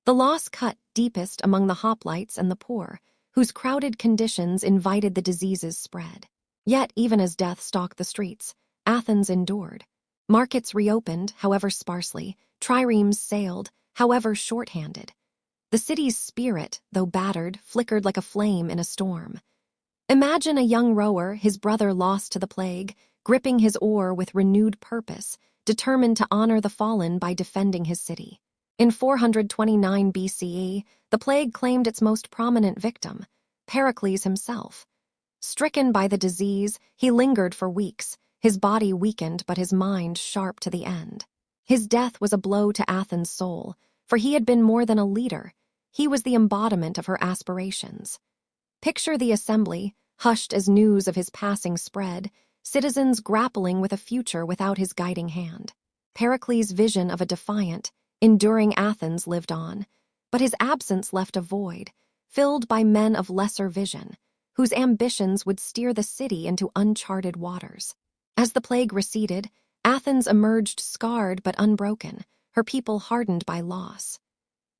The loss cut deepest among the hoplites and the poor, whose crowded conditions invited the disease's spread. Yet, even as death stalked the streets, Athens endured. Markets reopened, however sparsely, triremes sailed, however short-handed. The city's spirit, though battered, flickered like a flame in a storm. Imagine a young rower, his brother lost to the plague, gripping his oar with renewed purpose, determined to honor the fallen by defending his city. In 429 BCE, the plague claimed its most prominent victim, Pericles himself. Stricken by the disease, he lingered for weeks, his body weakened but his mind sharp to the end. His death was a blow to Athens' soul, for he had been more than a leader. He was the embodiment of her aspirations. Picture the assembly, hushed as news of his passing spread, citizens grappling with a future without his guiding hand. Pericles' vision of a defiant, enduring Athens lived on, but his absence left a void, filled by men of lesser vision, whose ambitions would steer the city into uncharted waters. As the plague receded, Athens emerged scarred but unbroken, her people hardened by loss.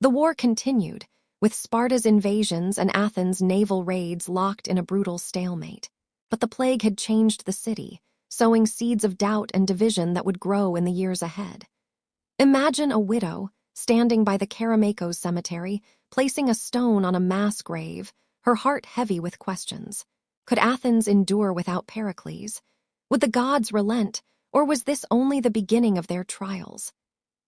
The war continued, with Sparta's invasions and Athens' naval raids locked in a brutal stalemate. But the plague had changed the city, sowing seeds of doubt and division that would grow in the years ahead. Imagine a widow, standing by the Kerameikos cemetery, placing a stone on a mass grave, her heart heavy with questions. Could Athens endure without Pericles? Would the gods relent, or was this only the beginning of their trials?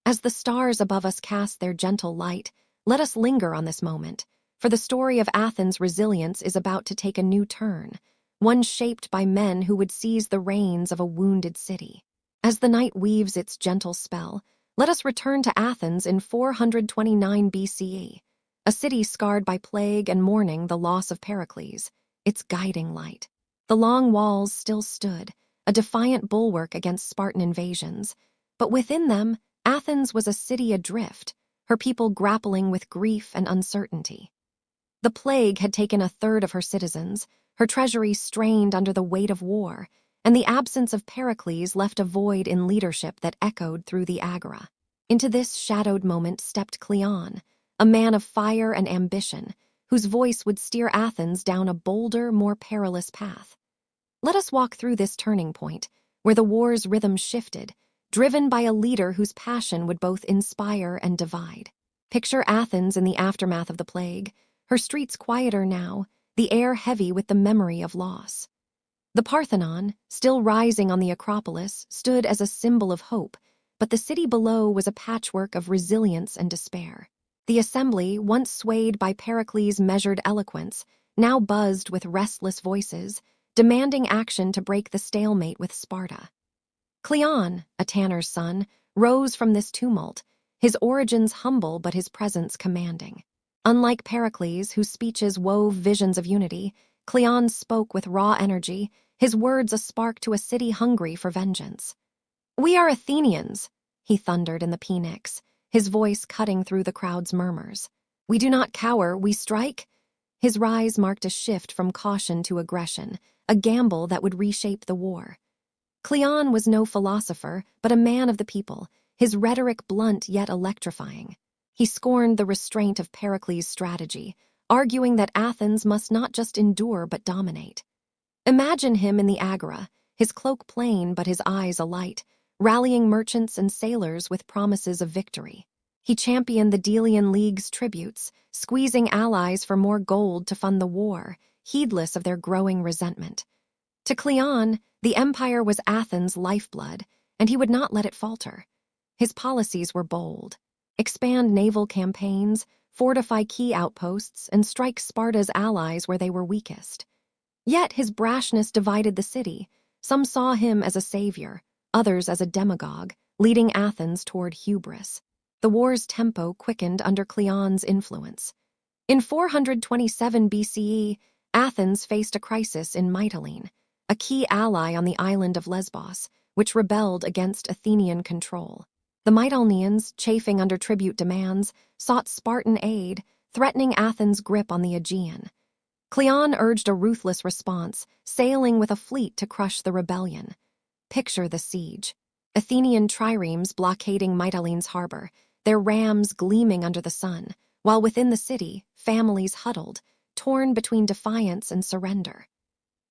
As the stars above us cast their gentle light, let us linger on this moment, for the story of Athens' resilience is about to take a new turn, one shaped by men who would seize the reins of a wounded city. As the night weaves its gentle spell, let us return to Athens in 429 BCE, a city scarred by plague and mourning the loss of Pericles, its guiding light. The long walls still stood, a defiant bulwark against Spartan invasions, but within them, Athens was a city adrift, her people grappling with grief and uncertainty. The plague had taken a third of her citizens, her treasury strained under the weight of war, and the absence of Pericles left a void in leadership that echoed through the agora. Into this shadowed moment stepped Cleon, a man of fire and ambition, whose voice would steer Athens down a bolder, more perilous path. Let us walk through this turning point, where the war's rhythm shifted, driven by a leader whose passion would both inspire and divide. Picture Athens in the aftermath of the plague, her streets quieter now, the air heavy with the memory of loss. The Parthenon, still rising on the Acropolis, stood as a symbol of hope, but the city below was a patchwork of resilience and despair. The assembly, once swayed by Pericles' measured eloquence, now buzzed with restless voices, demanding action to break the stalemate with Sparta. Cleon, a tanner's son, rose from this tumult, his origins humble but his presence commanding. Unlike Pericles, whose speeches wove visions of unity, Cleon spoke with raw energy, his words a spark to a city hungry for vengeance. "We are Athenians," he thundered in the Phoenix, his voice cutting through the crowd's murmurs. "We do not cower, we strike." His rise marked a shift from caution to aggression, a gamble that would reshape the war. Cleon was no philosopher, but a man of the people, his rhetoric blunt yet electrifying. He scorned the restraint of Pericles' strategy, arguing that Athens must not just endure but dominate. Imagine him in the agora, his cloak plain but his eyes alight, rallying merchants and sailors with promises of victory. He championed the Delian League's tributes, squeezing allies for more gold to fund the war, heedless of their growing resentment. To Cleon, the empire was Athens' lifeblood, and he would not let it falter. His policies were bold: expand naval campaigns, fortify key outposts, and strike Sparta's allies where they were weakest. Yet his brashness divided the city. Some saw him as a savior, others as a demagogue, leading Athens toward hubris. The war's tempo quickened under Cleon's influence. In 427 BCE, Athens faced a crisis in Mytilene, a key ally on the island of Lesbos, which rebelled against Athenian control. The Mytileneans, chafing under tribute demands, sought Spartan aid, threatening Athens' grip on the Aegean. Cleon urged a ruthless response, sailing with a fleet to crush the rebellion. Picture the siege: Athenian triremes blockading Mytilene's harbor, their rams gleaming under the sun, while within the city, families huddled, torn between defiance and surrender.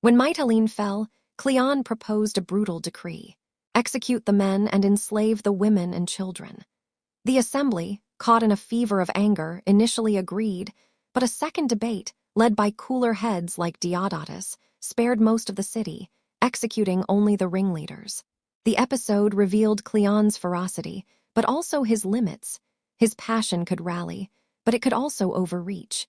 When Mytilene fell, Cleon proposed a brutal decree: execute the men and enslave the women and children. The assembly, caught in a fever of anger, initially agreed, but a second debate, led by cooler heads like Diodotus, spared most of the city, executing only the ringleaders. The episode revealed Cleon's ferocity, but also his limits. His passion could rally, but it could also overreach.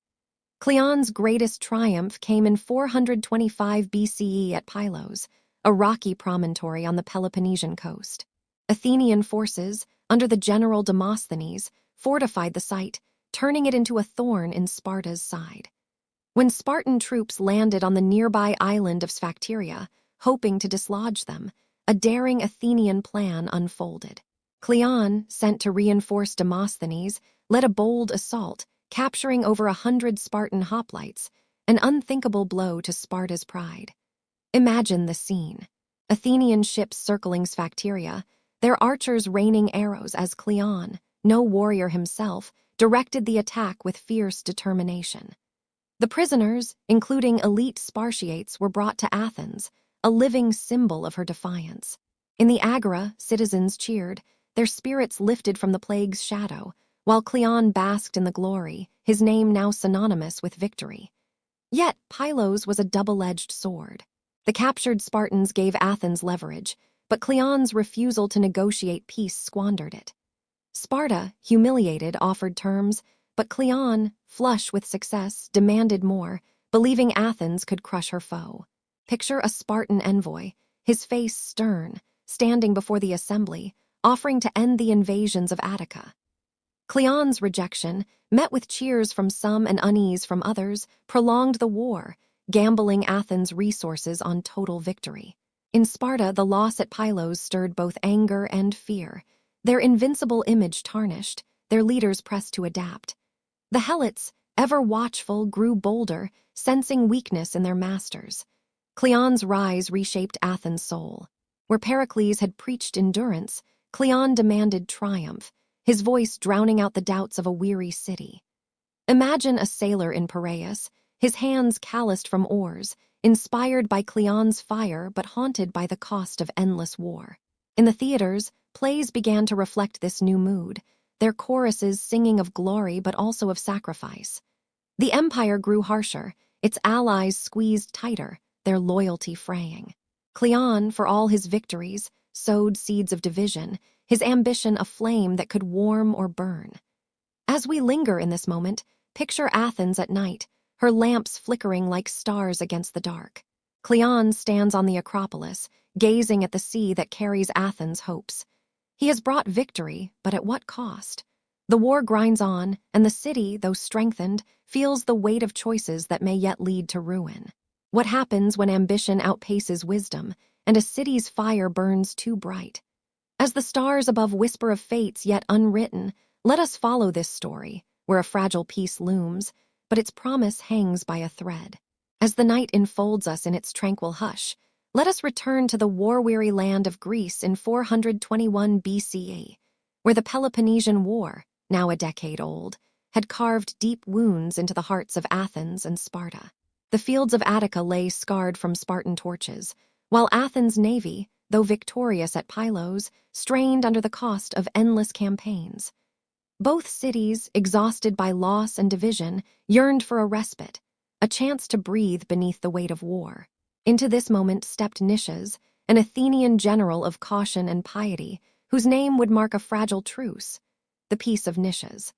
Cleon's greatest triumph came in 425 BCE at Pylos, a rocky promontory on the Peloponnesian coast. Athenian forces, under the general Demosthenes, fortified the site, turning it into a thorn in Sparta's side. When Spartan troops landed on the nearby island of Sphacteria, hoping to dislodge them, a daring Athenian plan unfolded. Cleon, sent to reinforce Demosthenes, led a bold assault, capturing over 100 Spartan hoplites, an unthinkable blow to Sparta's pride. Imagine the scene: Athenian ships circling Sphacteria, their archers raining arrows as Cleon, no warrior himself, directed the attack with fierce determination. The prisoners, including elite Spartiates, were brought to Athens, a living symbol of her defiance. In the agora, citizens cheered, their spirits lifted from the plague's shadow, while Cleon basked in the glory, his name now synonymous with victory. Yet Pylos was a double-edged sword. The captured Spartans gave Athens leverage, but Cleon's refusal to negotiate peace squandered it. Sparta, humiliated, offered terms, but Cleon, flush with success, demanded more, believing Athens could crush her foe. Picture a Spartan envoy, his face stern, standing before the assembly, offering to end the invasions of Attica. Cleon's rejection, met with cheers from some and unease from others, prolonged the war, gambling Athens' resources on total victory. In Sparta, the loss at Pylos stirred both anger and fear. Their invincible image tarnished, their leaders pressed to adapt. The Helots, ever watchful, grew bolder, sensing weakness in their masters. Cleon's rise reshaped Athens' soul. Where Pericles had preached endurance, Cleon demanded triumph, his voice drowning out the doubts of a weary city. Imagine a sailor in Piraeus, his hands calloused from oars, inspired by Cleon's fire but haunted by the cost of endless war. In the theaters, plays began to reflect this new mood, their choruses singing of glory but also of sacrifice. The empire grew harsher, its allies squeezed tighter, their loyalty fraying. Cleon, for all his victories, sowed seeds of division, his ambition a flame that could warm or burn. As we linger in this moment, picture Athens at night, her lamps flickering like stars against the dark. Cleon stands on the Acropolis, gazing at the sea that carries Athens' hopes. He has brought victory, but at what cost? The war grinds on, and the city, though strengthened, feels the weight of choices that may yet lead to ruin. What happens when ambition outpaces wisdom, and a city's fire burns too bright? As the stars above whisper of fates yet unwritten, let us follow this story, where a fragile peace looms, but its promise hangs by a thread. As the night enfolds us in its tranquil hush, let us return to the war-weary land of Greece in 421 BCE, where the Peloponnesian War, now a decade old, had carved deep wounds into the hearts of Athens and Sparta. The fields of Attica lay scarred from Spartan torches, while Athens' navy, though victorious at Pylos, strained under the cost of endless campaigns. Both cities, exhausted by loss and division, yearned for a respite, a chance to breathe beneath the weight of war. Into this moment stepped Nicias, an Athenian general of caution and piety, whose name would mark a fragile truce, the Peace of Nicias.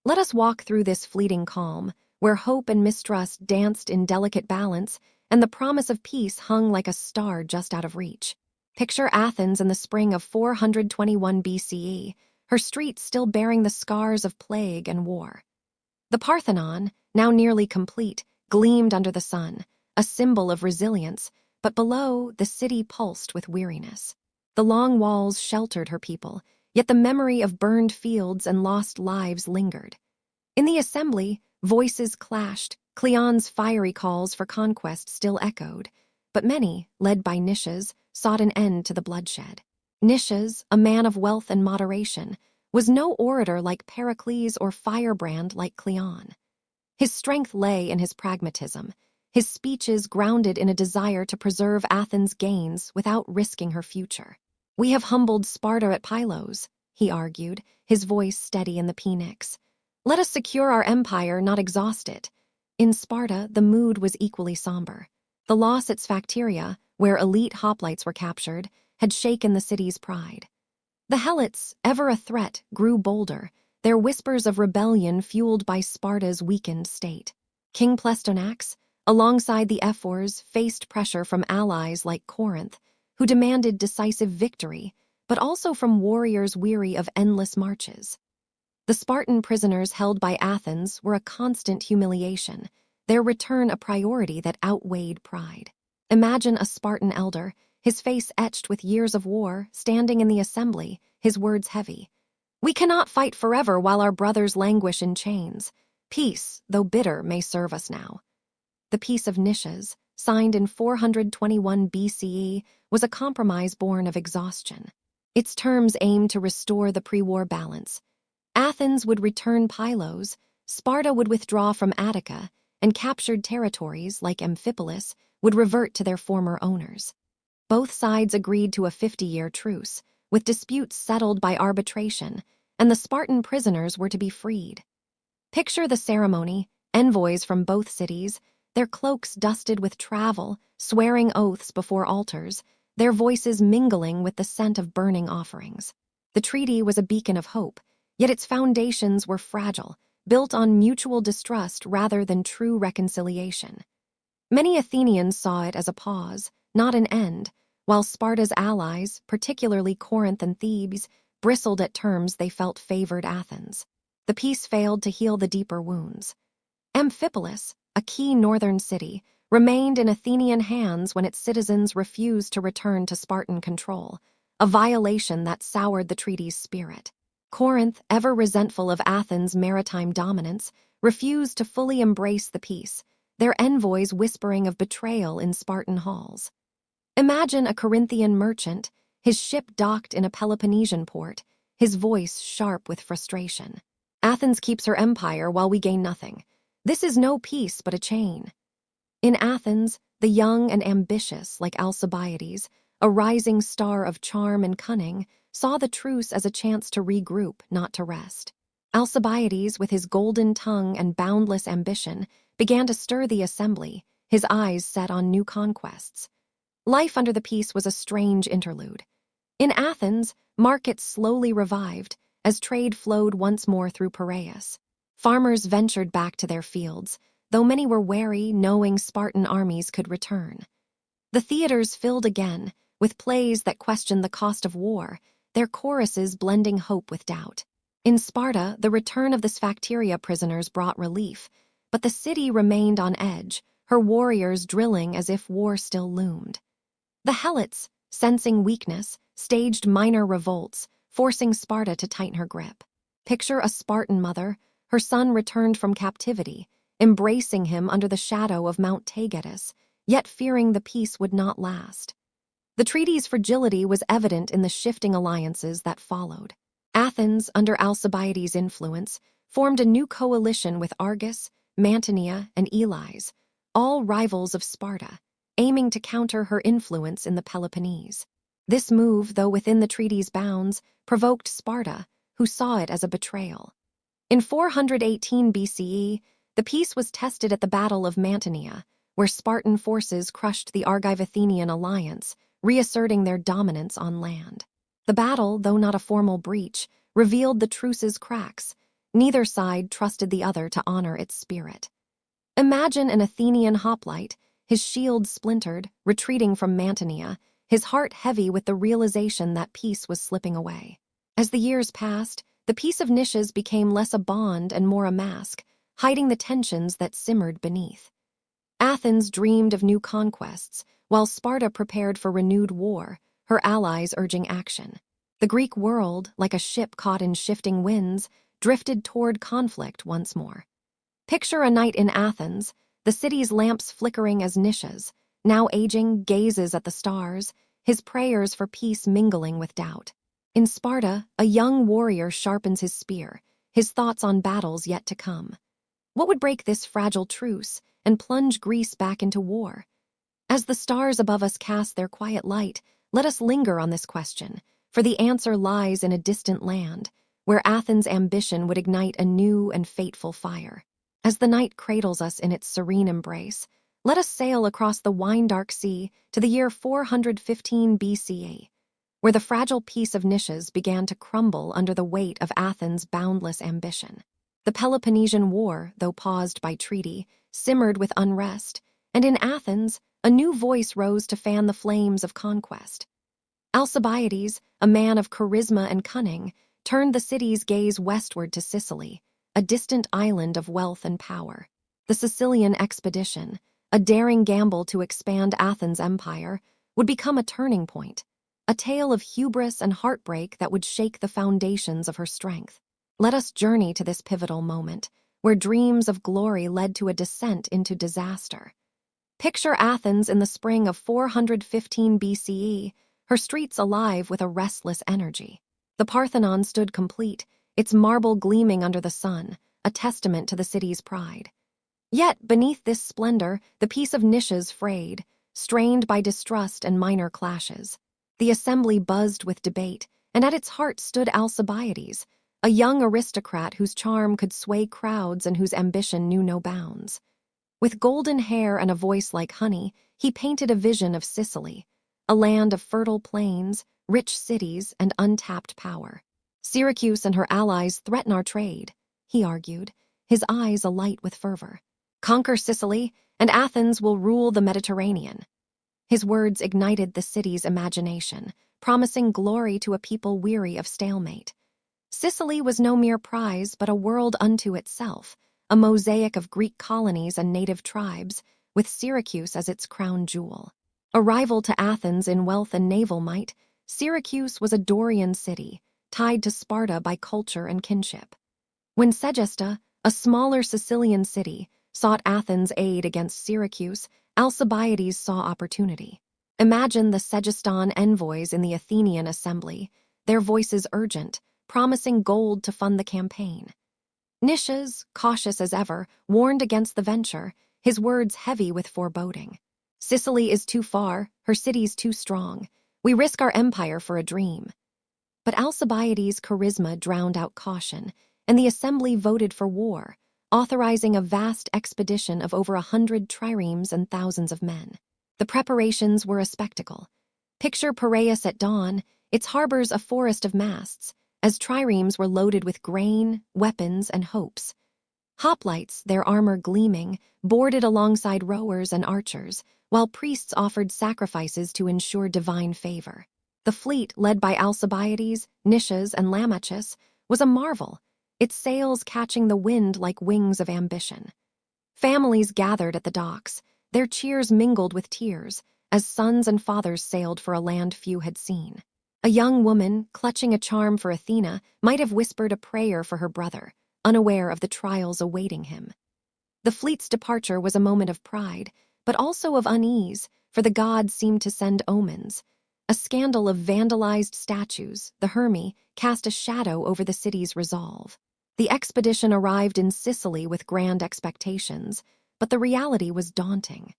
Let us walk through this fleeting calm, where hope and mistrust danced in delicate balance, and the promise of peace hung like a star just out of reach. Picture Athens in the spring of 421 BCE, her streets still bearing the scars of plague and war. The Parthenon, now nearly complete, gleamed under the sun, a symbol of resilience, but below, the city pulsed with weariness. The long walls sheltered her people, yet the memory of burned fields and lost lives lingered. In the assembly, voices clashed, Cleon's fiery calls for conquest still echoed, but many, led by Nicias, sought an end to the bloodshed. Nicias, a man of wealth and moderation, was no orator like Pericles or firebrand like Cleon. His strength lay in his pragmatism, his speeches grounded in a desire to preserve Athens' gains without risking her future. "We have humbled Sparta at Pylos," he argued, his voice steady in the Phoenix. "Let us secure our empire, not exhaust it." In Sparta, the mood was equally somber. The loss at Sphacteria, where elite hoplites were captured, had shaken the city's pride. The Helots, ever a threat, grew bolder, their whispers of rebellion fueled by Sparta's weakened state. King Plestonax, alongside the Ephors, faced pressure from allies like Corinth, who demanded decisive victory, but also from warriors weary of endless marches. The Spartan prisoners held by Athens were a constant humiliation, their return a priority that outweighed pride. Imagine a Spartan elder, his face etched with years of war, standing in the assembly, his words heavy. "We cannot fight forever while our brothers languish in chains. Peace, though bitter, may serve us now." The Peace of Nicias, signed in 421 BCE, was a compromise born of exhaustion. Its terms aimed to restore the pre-war balance. Athens would return Pylos, Sparta would withdraw from Attica, and captured territories, like Amphipolis, would revert to their former owners. Both sides agreed to a 50-year truce, with disputes settled by arbitration, and the Spartan prisoners were to be freed. Picture the ceremony, envoys from both cities, their cloaks dusted with travel, swearing oaths before altars, their voices mingling with the scent of burning offerings. The treaty was a beacon of hope, yet its foundations were fragile, built on mutual distrust rather than true reconciliation. Many Athenians saw it as a pause, not an end, while Sparta's allies, particularly Corinth and Thebes, bristled at terms they felt favored Athens. The peace failed to heal the deeper wounds. Amphipolis, a key northern city, remained in Athenian hands when its citizens refused to return to Spartan control, a violation that soured the treaty's spirit. Corinth, ever resentful of Athens' maritime dominance, refused to fully embrace the peace, their envoys whispering of betrayal in Spartan halls. Imagine a Corinthian merchant, his ship docked in a Peloponnesian port, his voice sharp with frustration. Athens keeps her empire while we gain nothing. This is no peace but a chain. In Athens, the young and ambitious, like Alcibiades, a rising star of charm and cunning, saw the truce as a chance to regroup, not to rest. Alcibiades, with his golden tongue and boundless ambition, began to stir the assembly, his eyes set on new conquests. Life under the peace was a strange interlude. In Athens, markets slowly revived as trade flowed once more through Piraeus. Farmers ventured back to their fields, though many were wary, knowing Spartan armies could return. The theaters filled again, with plays that questioned the cost of war, their choruses blending hope with doubt. In Sparta, the return of the Sphacteria prisoners brought relief, but the city remained on edge, her warriors drilling as if war still loomed. The Helots, sensing weakness, staged minor revolts, forcing Sparta to tighten her grip. Picture a Spartan mother, her son returned from captivity, embracing him under the shadow of Mount Taygetus, yet fearing the peace would not last. The treaty's fragility was evident in the shifting alliances that followed. Athens, under Alcibiades' influence, formed a new coalition with Argos, Mantinea, and Elis, all rivals of Sparta, aiming to counter her influence in the Peloponnese. This move, though within the treaty's bounds, provoked Sparta, who saw it as a betrayal. In 418 BCE, the peace was tested at the Battle of Mantinea, where Spartan forces crushed the Argive-Athenian alliance, reasserting their dominance on land. The battle, though not a formal breach, revealed the truce's cracks. Neither side trusted the other to honor its spirit. Imagine an Athenian hoplite, his shield splintered, retreating from Mantinea, his heart heavy with the realization that peace was slipping away. As the years passed, the Peace of Nisches became less a bond and more a mask, hiding the tensions that simmered beneath. Athens dreamed of new conquests, while Sparta prepared for renewed war, her allies urging action. The Greek world, like a ship caught in shifting winds, drifted toward conflict once more. Picture a night in Athens, the city's lamps flickering as Nisches, now aging, gazes at the stars, his prayers for peace mingling with doubt. In Sparta, a young warrior sharpens his spear, his thoughts on battles yet to come. What would break this fragile truce and plunge Greece back into war? As the stars above us cast their quiet light, let us linger on this question, for the answer lies in a distant land, where Athens' ambition would ignite a new and fateful fire. As the night cradles us in its serene embrace, let us sail across the wine-dark sea to the year 415 BCE, where the fragile peace of Nisches began to crumble under the weight of Athens' boundless ambition. The Peloponnesian War, though paused by treaty, simmered with unrest, and in Athens, a new voice rose to fan the flames of conquest. Alcibiades, a man of charisma and cunning, turned the city's gaze westward to Sicily, a distant island of wealth and power. The Sicilian expedition, a daring gamble to expand Athens' empire, would become a turning point, a tale of hubris and heartbreak that would shake the foundations of her strength. Let us journey to this pivotal moment, where dreams of glory led to a descent into disaster. Picture Athens in the spring of 415 BCE, her streets alive with a restless energy. The Parthenon stood complete, its marble gleaming under the sun, a testament to the city's pride. Yet, beneath this splendor, the peace of Nisches frayed, strained by distrust and minor clashes. The assembly buzzed with debate, and at its heart stood Alcibiades, a young aristocrat whose charm could sway crowds and whose ambition knew no bounds. With golden hair and a voice like honey, he painted a vision of Sicily, a land of fertile plains, rich cities, and untapped power. Syracuse and her allies threaten our trade, he argued, his eyes alight with fervor. Conquer Sicily, and Athens will rule the Mediterranean. His words ignited the city's imagination, promising glory to a people weary of stalemate. Sicily was no mere prize, but a world unto itself, a mosaic of Greek colonies and native tribes, with Syracuse as its crown jewel. A rival to Athens in wealth and naval might, Syracuse was a Dorian city, tied to Sparta by culture and kinship. When Segesta, A smaller Sicilian city sought Athens' aid against Syracuse. Alcibiades saw opportunity. Imagine the Segiston envoys in the Athenian assembly, their voices urgent, promising gold to fund the campaign. Nicias, cautious as ever, warned against the venture, his words heavy with foreboding. Sicily is too far, her cities too strong. We risk our empire for a dream. But Alcibiades' charisma drowned out caution, and the assembly voted for war, authorizing a vast expedition of over 100 triremes and thousands of men. The preparations were a spectacle. Picture Piraeus at dawn, its harbors a forest of masts, as triremes were loaded with grain, weapons, and hopes. Hoplites, their armor gleaming, boarded alongside rowers and archers, while priests offered sacrifices to ensure divine favor. The fleet, led by Alcibiades, Nicias, and Lamachus, was a marvel, its sails catching the wind like wings of ambition. Families gathered at the docks, their cheers mingled with tears, as sons and fathers sailed for a land few had seen. A young woman, clutching a charm for Athena, might have whispered a prayer for her brother, unaware of the trials awaiting him. The fleet's departure was a moment of pride, but also of unease, for the gods seemed to send omens. A scandal of vandalized statues, the Hermi, cast a shadow over the city's resolve. The expedition arrived in Sicily with grand expectations, but the reality was daunting.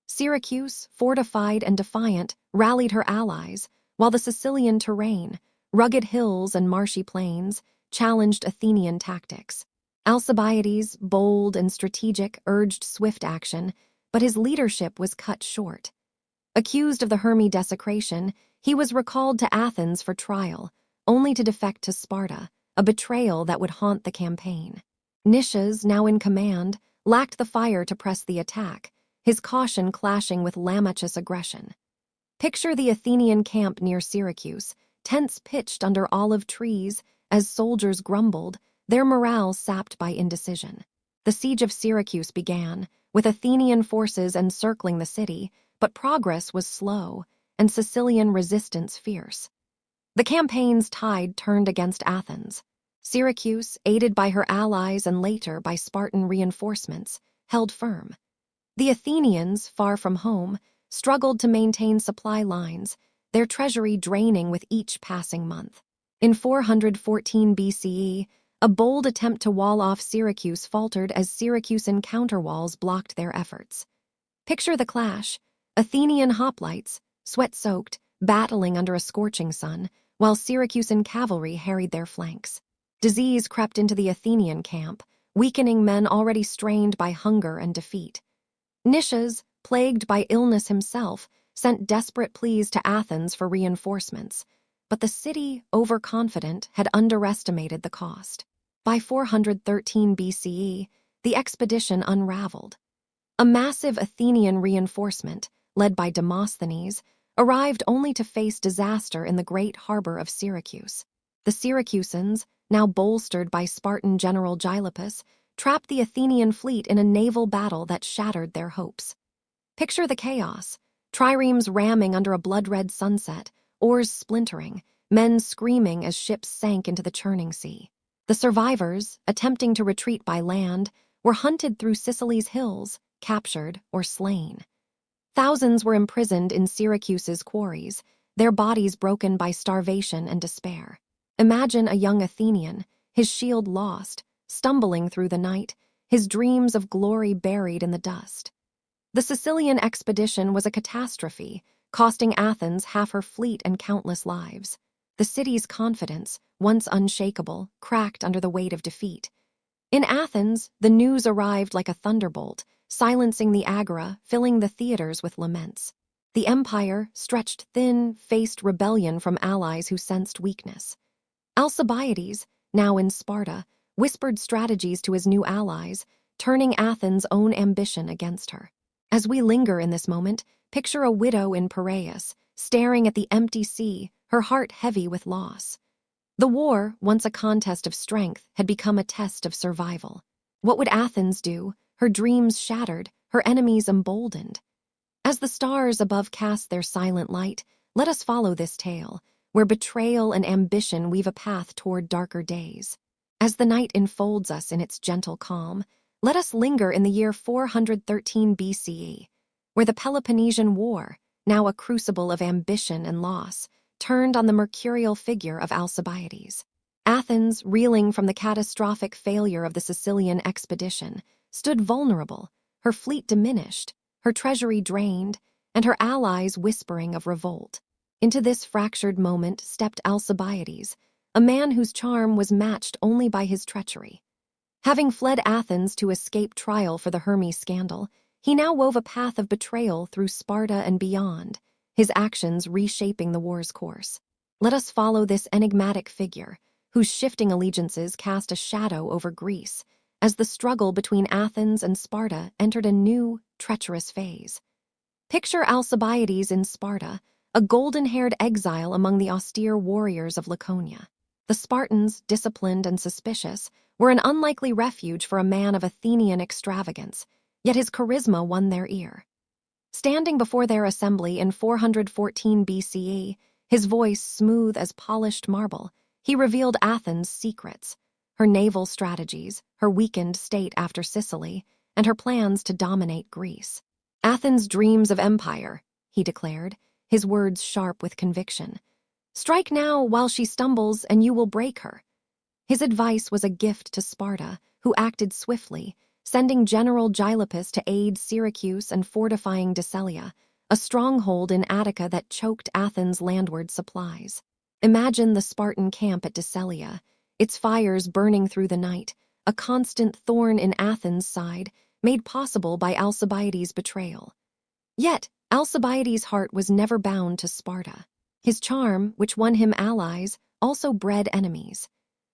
Syracuse, fortified and defiant, rallied her allies, while the Sicilian terrain, rugged hills and marshy plains, challenged Athenian tactics. Alcibiades, bold and strategic, urged swift action, but his leadership was cut short. Accused of the Hermi desecration, he was recalled to Athens for trial, only to defect to Sparta, a betrayal that would haunt the campaign. Nicias, now in command, lacked the fire to press the attack, his caution clashing with Lamachus' aggression. Picture the Athenian camp near Syracuse, tents pitched under olive trees as soldiers grumbled, their morale sapped by indecision. The siege of Syracuse began, with Athenian forces encircling the city, but progress was slow, and Sicilian resistance fierce. The campaign's tide turned against Athens. Syracuse, aided by her allies and later by Spartan reinforcements, held firm. The Athenians, far from home, struggled to maintain supply lines, their treasury draining with each passing month. In 414 BCE, a bold attempt to wall off Syracuse faltered as Syracusan counterwalls blocked their efforts. Picture the clash: Athenian hoplites, sweat-soaked, battling under a scorching sun, while Syracusan cavalry harried their flanks. Disease crept into the Athenian camp, weakening men already strained by hunger and defeat. Nicias, plagued by illness himself, sent desperate pleas to Athens for reinforcements, but the city, overconfident, had underestimated the cost. By 413 BCE, the expedition unraveled. A massive Athenian reinforcement, led by Demosthenes, arrived only to face disaster in the great harbor of Syracuse. The Syracusans, now bolstered by Spartan general Gylippus, trapped the Athenian fleet in a naval battle that shattered their hopes. Picture the chaos: triremes ramming under a blood-red sunset, oars splintering, men screaming as ships sank into the churning sea. The survivors, attempting to retreat by land, were hunted through Sicily's hills, captured or slain. Thousands were imprisoned in Syracuse's quarries, their bodies broken by starvation and despair. Imagine a young Athenian, his shield lost, stumbling through the night, his dreams of glory buried in the dust. The Sicilian expedition was a catastrophe, costing Athens half her fleet and countless lives. The city's confidence, once unshakable, cracked under the weight of defeat. In Athens, the news arrived like a thunderbolt, silencing the agora, filling the theaters with laments. The empire, stretched thin, faced rebellion from allies who sensed weakness. Alcibiades, now in Sparta, whispered strategies to his new allies, turning Athens' own ambition against her. As we linger in this moment, picture a widow in Piraeus, staring at the empty sea, her heart heavy with loss. The war, once a contest of strength, had become a test of survival. What would Athens do, her dreams shattered, her enemies emboldened? As the stars above cast their silent light, let us follow this tale, where betrayal and ambition weave a path toward darker days. As the night enfolds us in its gentle calm, let us linger in the year 413 BCE, where the Peloponnesian War, now a crucible of ambition and loss, turned on the mercurial figure of Alcibiades. Athens, reeling from the catastrophic failure of the Sicilian expedition, stood vulnerable, her fleet diminished, her treasury drained, and her allies whispering of revolt. Into this fractured moment stepped Alcibiades, a man whose charm was matched only by his treachery. Having fled Athens to escape trial for the Hermes scandal, he now wove a path of betrayal through Sparta and beyond, his actions reshaping the war's course. Let us follow this enigmatic figure, whose shifting allegiances cast a shadow over Greece, as the struggle between Athens and Sparta entered a new, treacherous phase. Picture Alcibiades in Sparta, a golden-haired exile among the austere warriors of Laconia. The Spartans, disciplined and suspicious, were an unlikely refuge for a man of Athenian extravagance, yet his charisma won their ear. Standing before their assembly in 414 BCE, his voice smooth as polished marble, he revealed Athens' secrets, her naval strategies, her weakened state after Sicily, and her plans to dominate Greece. Athens dreams of empire, he declared, his words sharp with conviction. Strike now while she stumbles, and you will break her. His advice was a gift to Sparta, who acted swiftly, sending General Gylippus to aid Syracuse and fortifying Decelia, a stronghold in Attica that choked Athens' landward supplies. Imagine the Spartan camp at Decelia, its fires burning through the night, a constant thorn in Athens' side, made possible by Alcibiades' betrayal. Yet, Alcibiades' heart was never bound to Sparta. His charm, which won him allies, also bred enemies.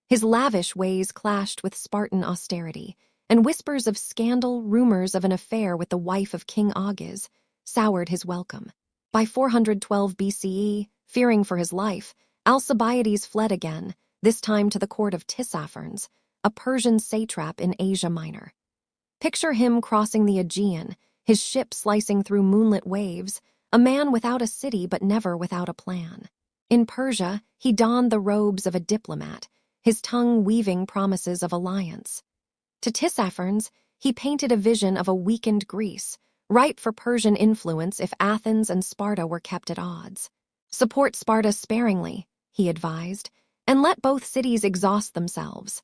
His lavish ways clashed with Spartan austerity, and whispers of scandal, rumors of an affair with the wife of King Augeas, soured his welcome. By 412 BCE, fearing for his life, Alcibiades fled again, this time to the court of Tissaphernes, a Persian satrap in Asia Minor. Picture him crossing the Aegean, his ship slicing through moonlit waves, a man without a city but never without a plan. In Persia, he donned the robes of a diplomat, his tongue weaving promises of alliance. To Tissaphernes, he painted a vision of a weakened Greece, ripe for Persian influence if Athens and Sparta were kept at odds. Support Sparta sparingly, he advised, and let both cities exhaust themselves.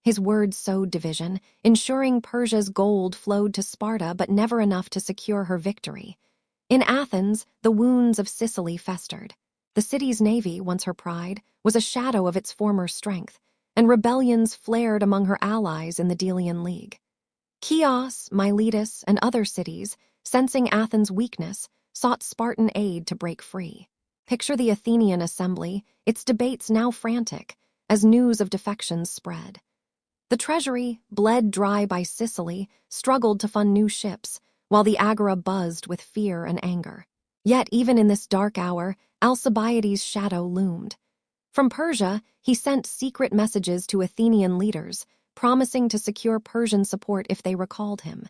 His words sowed division, ensuring Persia's gold flowed to Sparta but never enough to secure her victory. In Athens, the wounds of Sicily festered. The city's navy, once her pride, was a shadow of its former strength, and rebellions flared among her allies in the Delian League. Chios, Miletus, and other cities, sensing Athens' weakness, sought Spartan aid to break free. Picture the Athenian assembly, its debates now frantic, as news of defections spread. The treasury, bled dry by Sicily, struggled to fund new ships, while the agora buzzed with fear and anger. Yet even in this dark hour, Alcibiades' shadow loomed. From Persia, he sent secret messages to Athenian leaders, promising to secure Persian support if they recalled him.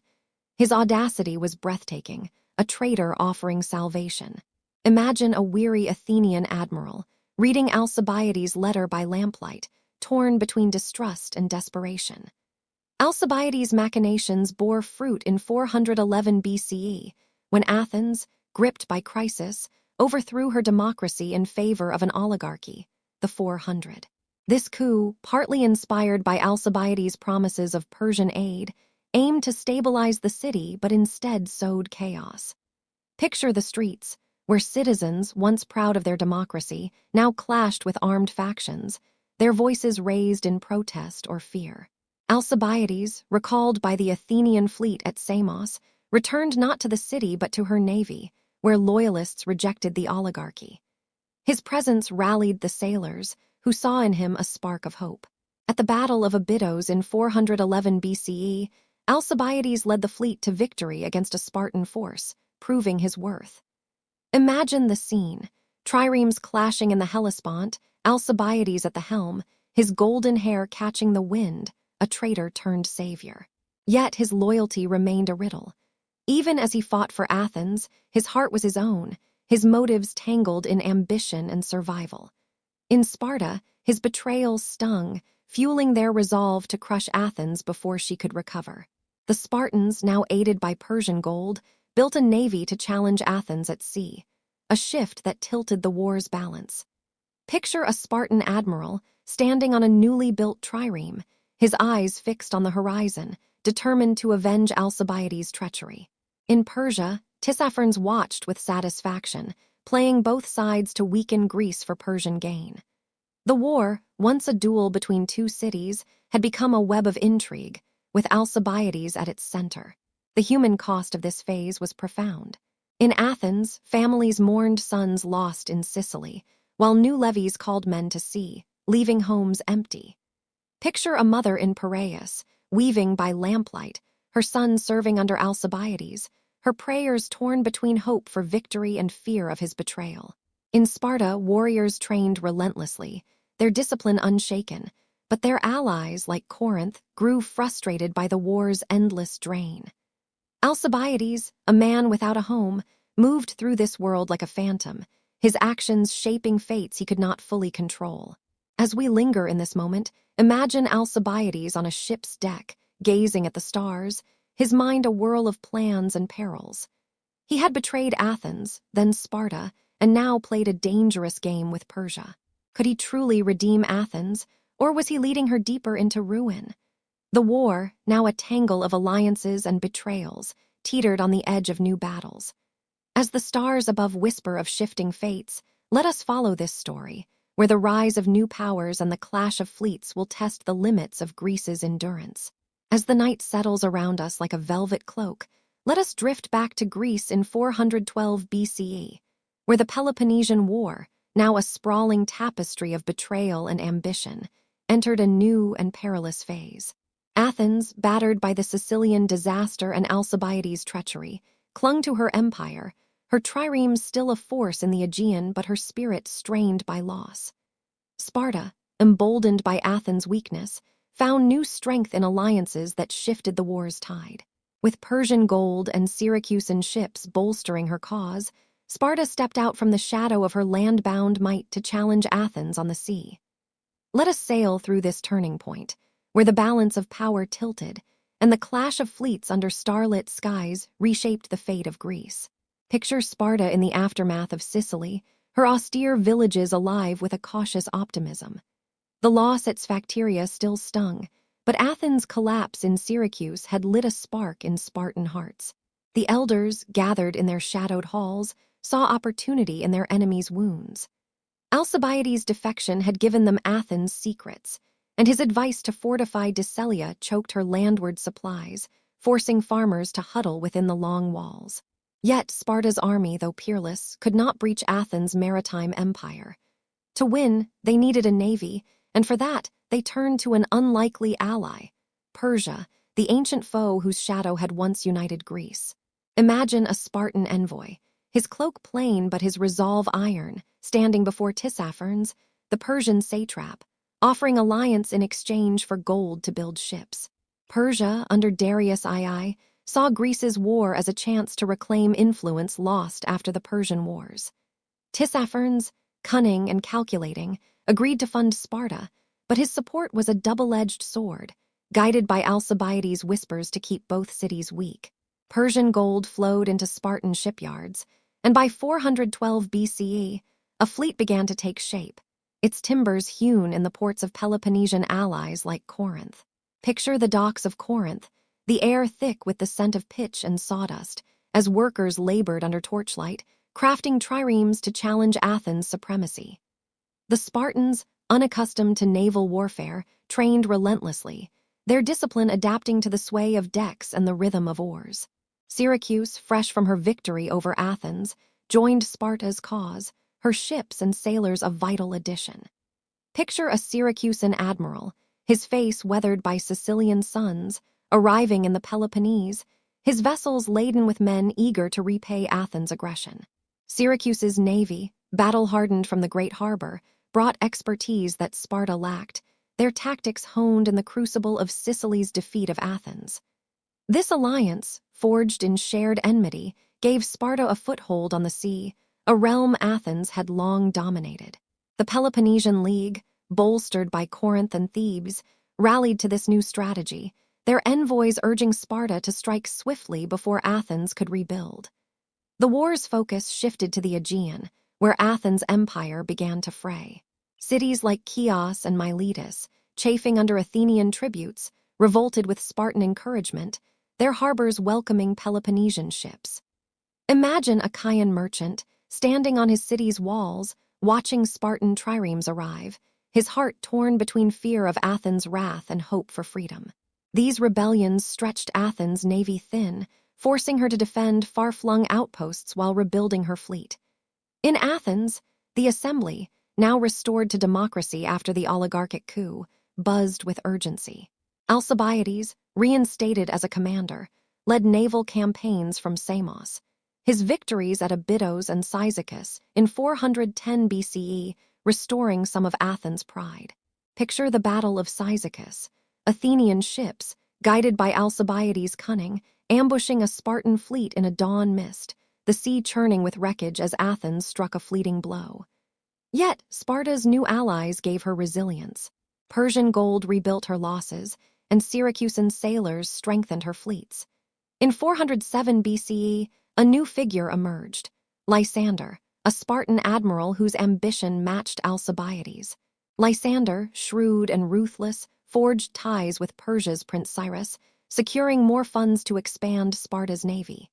His audacity was breathtaking, a traitor offering salvation. Imagine a weary Athenian admiral, reading Alcibiades' letter by lamplight, torn between distrust and desperation. Alcibiades' machinations bore fruit in 411 BCE, when Athens, gripped by crisis, overthrew her democracy in favor of an oligarchy, the 400. This coup, partly inspired by Alcibiades' promises of Persian aid, aimed to stabilize the city but instead sowed chaos. Picture the streets, where citizens, once proud of their democracy, now clashed with armed factions, their voices raised in protest or fear. Alcibiades, recalled by the Athenian fleet at Samos, returned not to the city but to her navy, where loyalists rejected the oligarchy. His presence rallied the sailors, who saw in him a spark of hope. At the Battle of Abydos in 411 BCE, Alcibiades led the fleet to victory against a Spartan force, proving his worth. Imagine the scene, triremes clashing in the Hellespont, Alcibiades at the helm, his golden hair catching the wind, a traitor turned savior. Yet his loyalty remained a riddle. Even as he fought for Athens, his heart was his own, his motives tangled in ambition and survival. In Sparta, his betrayal stung, fueling their resolve to crush Athens before she could recover. The Spartans, now aided by Persian gold, built a navy to challenge Athens at sea, a shift that tilted the war's balance. Picture a Spartan admiral standing on a newly built trireme, his eyes fixed on the horizon, determined to avenge Alcibiades' treachery. In Persia, Tissaphernes watched with satisfaction, playing both sides to weaken Greece for Persian gain. The war, once a duel between two cities, had become a web of intrigue, with Alcibiades at its center. The human cost of this phase was profound. In Athens, families mourned sons lost in Sicily, while new levies called men to sea, leaving homes empty. Picture a mother in Piraeus, weaving by lamplight, her son serving under Alcibiades, her prayers torn between hope for victory and fear of his betrayal. In Sparta, warriors trained relentlessly, their discipline unshaken, but their allies, like Corinth, grew frustrated by the war's endless drain. Alcibiades, a man without a home, moved through this world like a phantom, his actions shaping fates he could not fully control. As we linger in this moment, imagine Alcibiades on a ship's deck, gazing at the stars, his mind a whirl of plans and perils. He had betrayed Athens, then Sparta, and now played a dangerous game with Persia. Could he truly redeem Athens, or was he leading her deeper into ruin? The war, now a tangle of alliances and betrayals, teetered on the edge of new battles. As the stars above whisper of shifting fates, let us follow this story, where the rise of new powers and the clash of fleets will test the limits of Greece's endurance. As the night settles around us like a velvet cloak, let us drift back to Greece in 412 BCE, where the Peloponnesian War, now a sprawling tapestry of betrayal and ambition, entered a new and perilous phase. Athens, battered by the Sicilian disaster and Alcibiades' treachery, clung to her empire, her triremes still a force in the Aegean but her spirit strained by loss. Sparta, emboldened by Athens' weakness, found new strength in alliances that shifted the war's tide. With Persian gold and Syracusan ships bolstering her cause, Sparta stepped out from the shadow of her land-bound might to challenge Athens on the sea. Let us sail through this turning point, where the balance of power tilted, and the clash of fleets under starlit skies reshaped the fate of Greece. Picture Sparta in the aftermath of Sicily, her austere villages alive with a cautious optimism. The loss at Sphacteria still stung, but Athens' collapse in Syracuse had lit a spark in Spartan hearts. The elders, gathered in their shadowed halls, saw opportunity in their enemies' wounds. Alcibiades' defection had given them Athens' secrets, and his advice to fortify Decelia choked her landward supplies, forcing farmers to huddle within the long walls. Yet Sparta's army, though peerless, could not breach Athens' maritime empire. To win, they needed a navy, and for that, they turned to an unlikely ally, Persia, the ancient foe whose shadow had once united Greece. Imagine a Spartan envoy, his cloak plain but his resolve iron, standing before Tissaphernes, the Persian satrap, offering alliance in exchange for gold to build ships. Persia, under Darius II, saw Greece's war as a chance to reclaim influence lost after the Persian Wars. Tissaphernes, cunning and calculating, agreed to fund Sparta, but his support was a double-edged sword, guided by Alcibiades' whispers to keep both cities weak. Persian gold flowed into Spartan shipyards, and by 412 BCE, a fleet began to take shape, its timbers hewn in the ports of Peloponnesian allies like Corinth. Picture the docks of Corinth, the air thick with the scent of pitch and sawdust, as workers labored under torchlight, crafting triremes to challenge Athens' supremacy. The Spartans, unaccustomed to naval warfare, trained relentlessly, their discipline adapting to the sway of decks and the rhythm of oars. Syracuse, fresh from her victory over Athens, joined Sparta's cause, her ships and sailors a vital addition. Picture a Syracusan admiral, his face weathered by Sicilian suns, arriving in the Peloponnese, his vessels laden with men eager to repay Athens' aggression. Syracuse's navy, battle-hardened from the great harbor, brought expertise that Sparta lacked, their tactics honed in the crucible of Sicily's defeat of Athens. This alliance, forged in shared enmity, gave Sparta a foothold on the sea, a realm Athens had long dominated. The Peloponnesian League, bolstered by Corinth and Thebes, rallied to this new strategy, their envoys urging Sparta to strike swiftly before Athens could rebuild. The war's focus shifted to the Aegean, where Athens' empire began to fray. Cities like Chios and Miletus, chafing under Athenian tributes, revolted with Spartan encouragement, their harbors welcoming Peloponnesian ships. Imagine a Chian merchant, standing on his city's walls, watching Spartan triremes arrive, his heart torn between fear of Athens' wrath and hope for freedom. These rebellions stretched Athens' navy thin, forcing her to defend far-flung outposts while rebuilding her fleet. In Athens, the assembly, now restored to democracy after the oligarchic coup, buzzed with urgency. Alcibiades, reinstated as a commander, led naval campaigns from Samos. His victories at Abydos and Cyzicus in 410 BCE restoring some of Athens' pride. Picture the Battle of Cyzicus, Athenian ships, guided by Alcibiades' cunning, ambushing a Spartan fleet in a dawn mist, the sea churning with wreckage as Athens struck a fleeting blow. Yet, Sparta's new allies gave her resilience. Persian gold rebuilt her losses, and Syracusan sailors strengthened her fleets. In 407 BCE, a new figure emerged, Lysander, a Spartan admiral whose ambition matched Alcibiades. Lysander, shrewd and ruthless, forged ties with Persia's Prince Cyrus, securing more funds to expand Sparta's navy.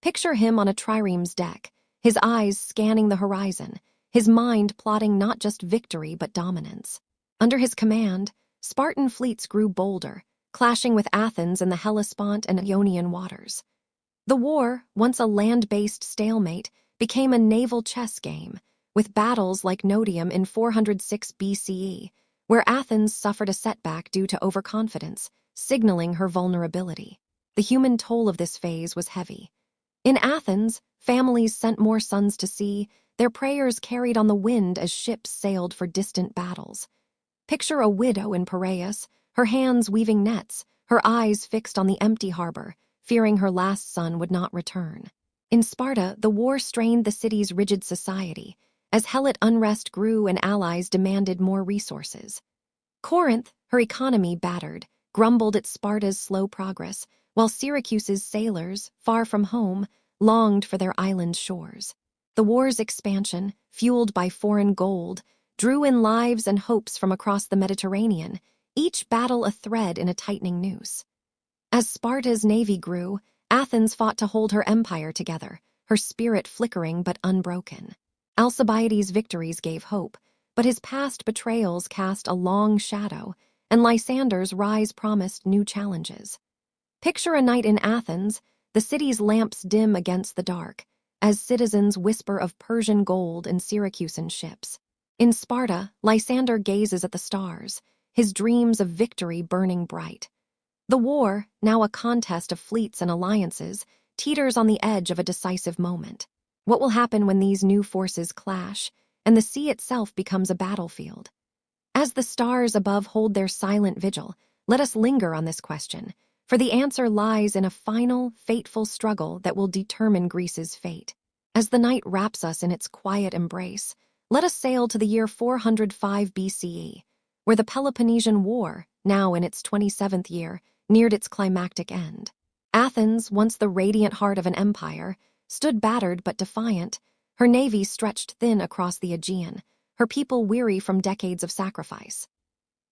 Picture him on a trireme's deck, his eyes scanning the horizon, his mind plotting not just victory but dominance. Under his command, Spartan fleets grew bolder, clashing with Athens in the Hellespont and Ionian waters. The war, once a land-based stalemate, became a naval chess game, with battles like Notium in 406 BCE, where Athens suffered a setback due to overconfidence, signaling her vulnerability. The human toll of this phase was heavy. In Athens, families sent more sons to sea, their prayers carried on the wind as ships sailed for distant battles. Picture a widow in Piraeus, her hands weaving nets, her eyes fixed on the empty harbor, fearing her last son would not return. In Sparta, the war strained the city's rigid society, as Helot unrest grew and allies demanded more resources. Corinth, her economy battered, grumbled at Sparta's slow progress, while Syracuse's sailors, far from home, longed for their island shores. The war's expansion, fueled by foreign gold, drew in lives and hopes from across the Mediterranean, each battle a thread in a tightening noose. As Sparta's navy grew, Athens fought to hold her empire together, her spirit flickering but unbroken. Alcibiades' victories gave hope, but his past betrayals cast a long shadow, and Lysander's rise promised new challenges. Picture a night in Athens, the city's lamps dim against the dark, as citizens whisper of Persian gold and Syracusan ships. In Sparta, Lysander gazes at the stars, his dreams of victory burning bright. The war, now a contest of fleets and alliances, teeters on the edge of a decisive moment. What will happen when these new forces clash, and the sea itself becomes a battlefield? As the stars above hold their silent vigil, let us linger on this question, for the answer lies in a final, fateful struggle that will determine Greece's fate. As the night wraps us in its quiet embrace, let us sail to the year 405 BCE, where the Peloponnesian War, now in its 27th year, neared its climactic end. Athens, once the radiant heart of an empire, stood battered but defiant, her navy stretched thin across the Aegean, her people weary from decades of sacrifice.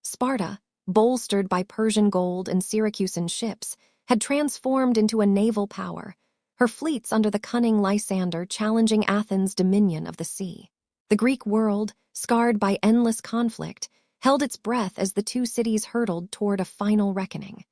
Sparta, bolstered by Persian gold and Syracusan ships, had transformed into a naval power, her fleets under the cunning Lysander challenging Athens' dominion of the sea. The Greek world, scarred by endless conflict, held its breath as the two cities hurtled toward a final reckoning.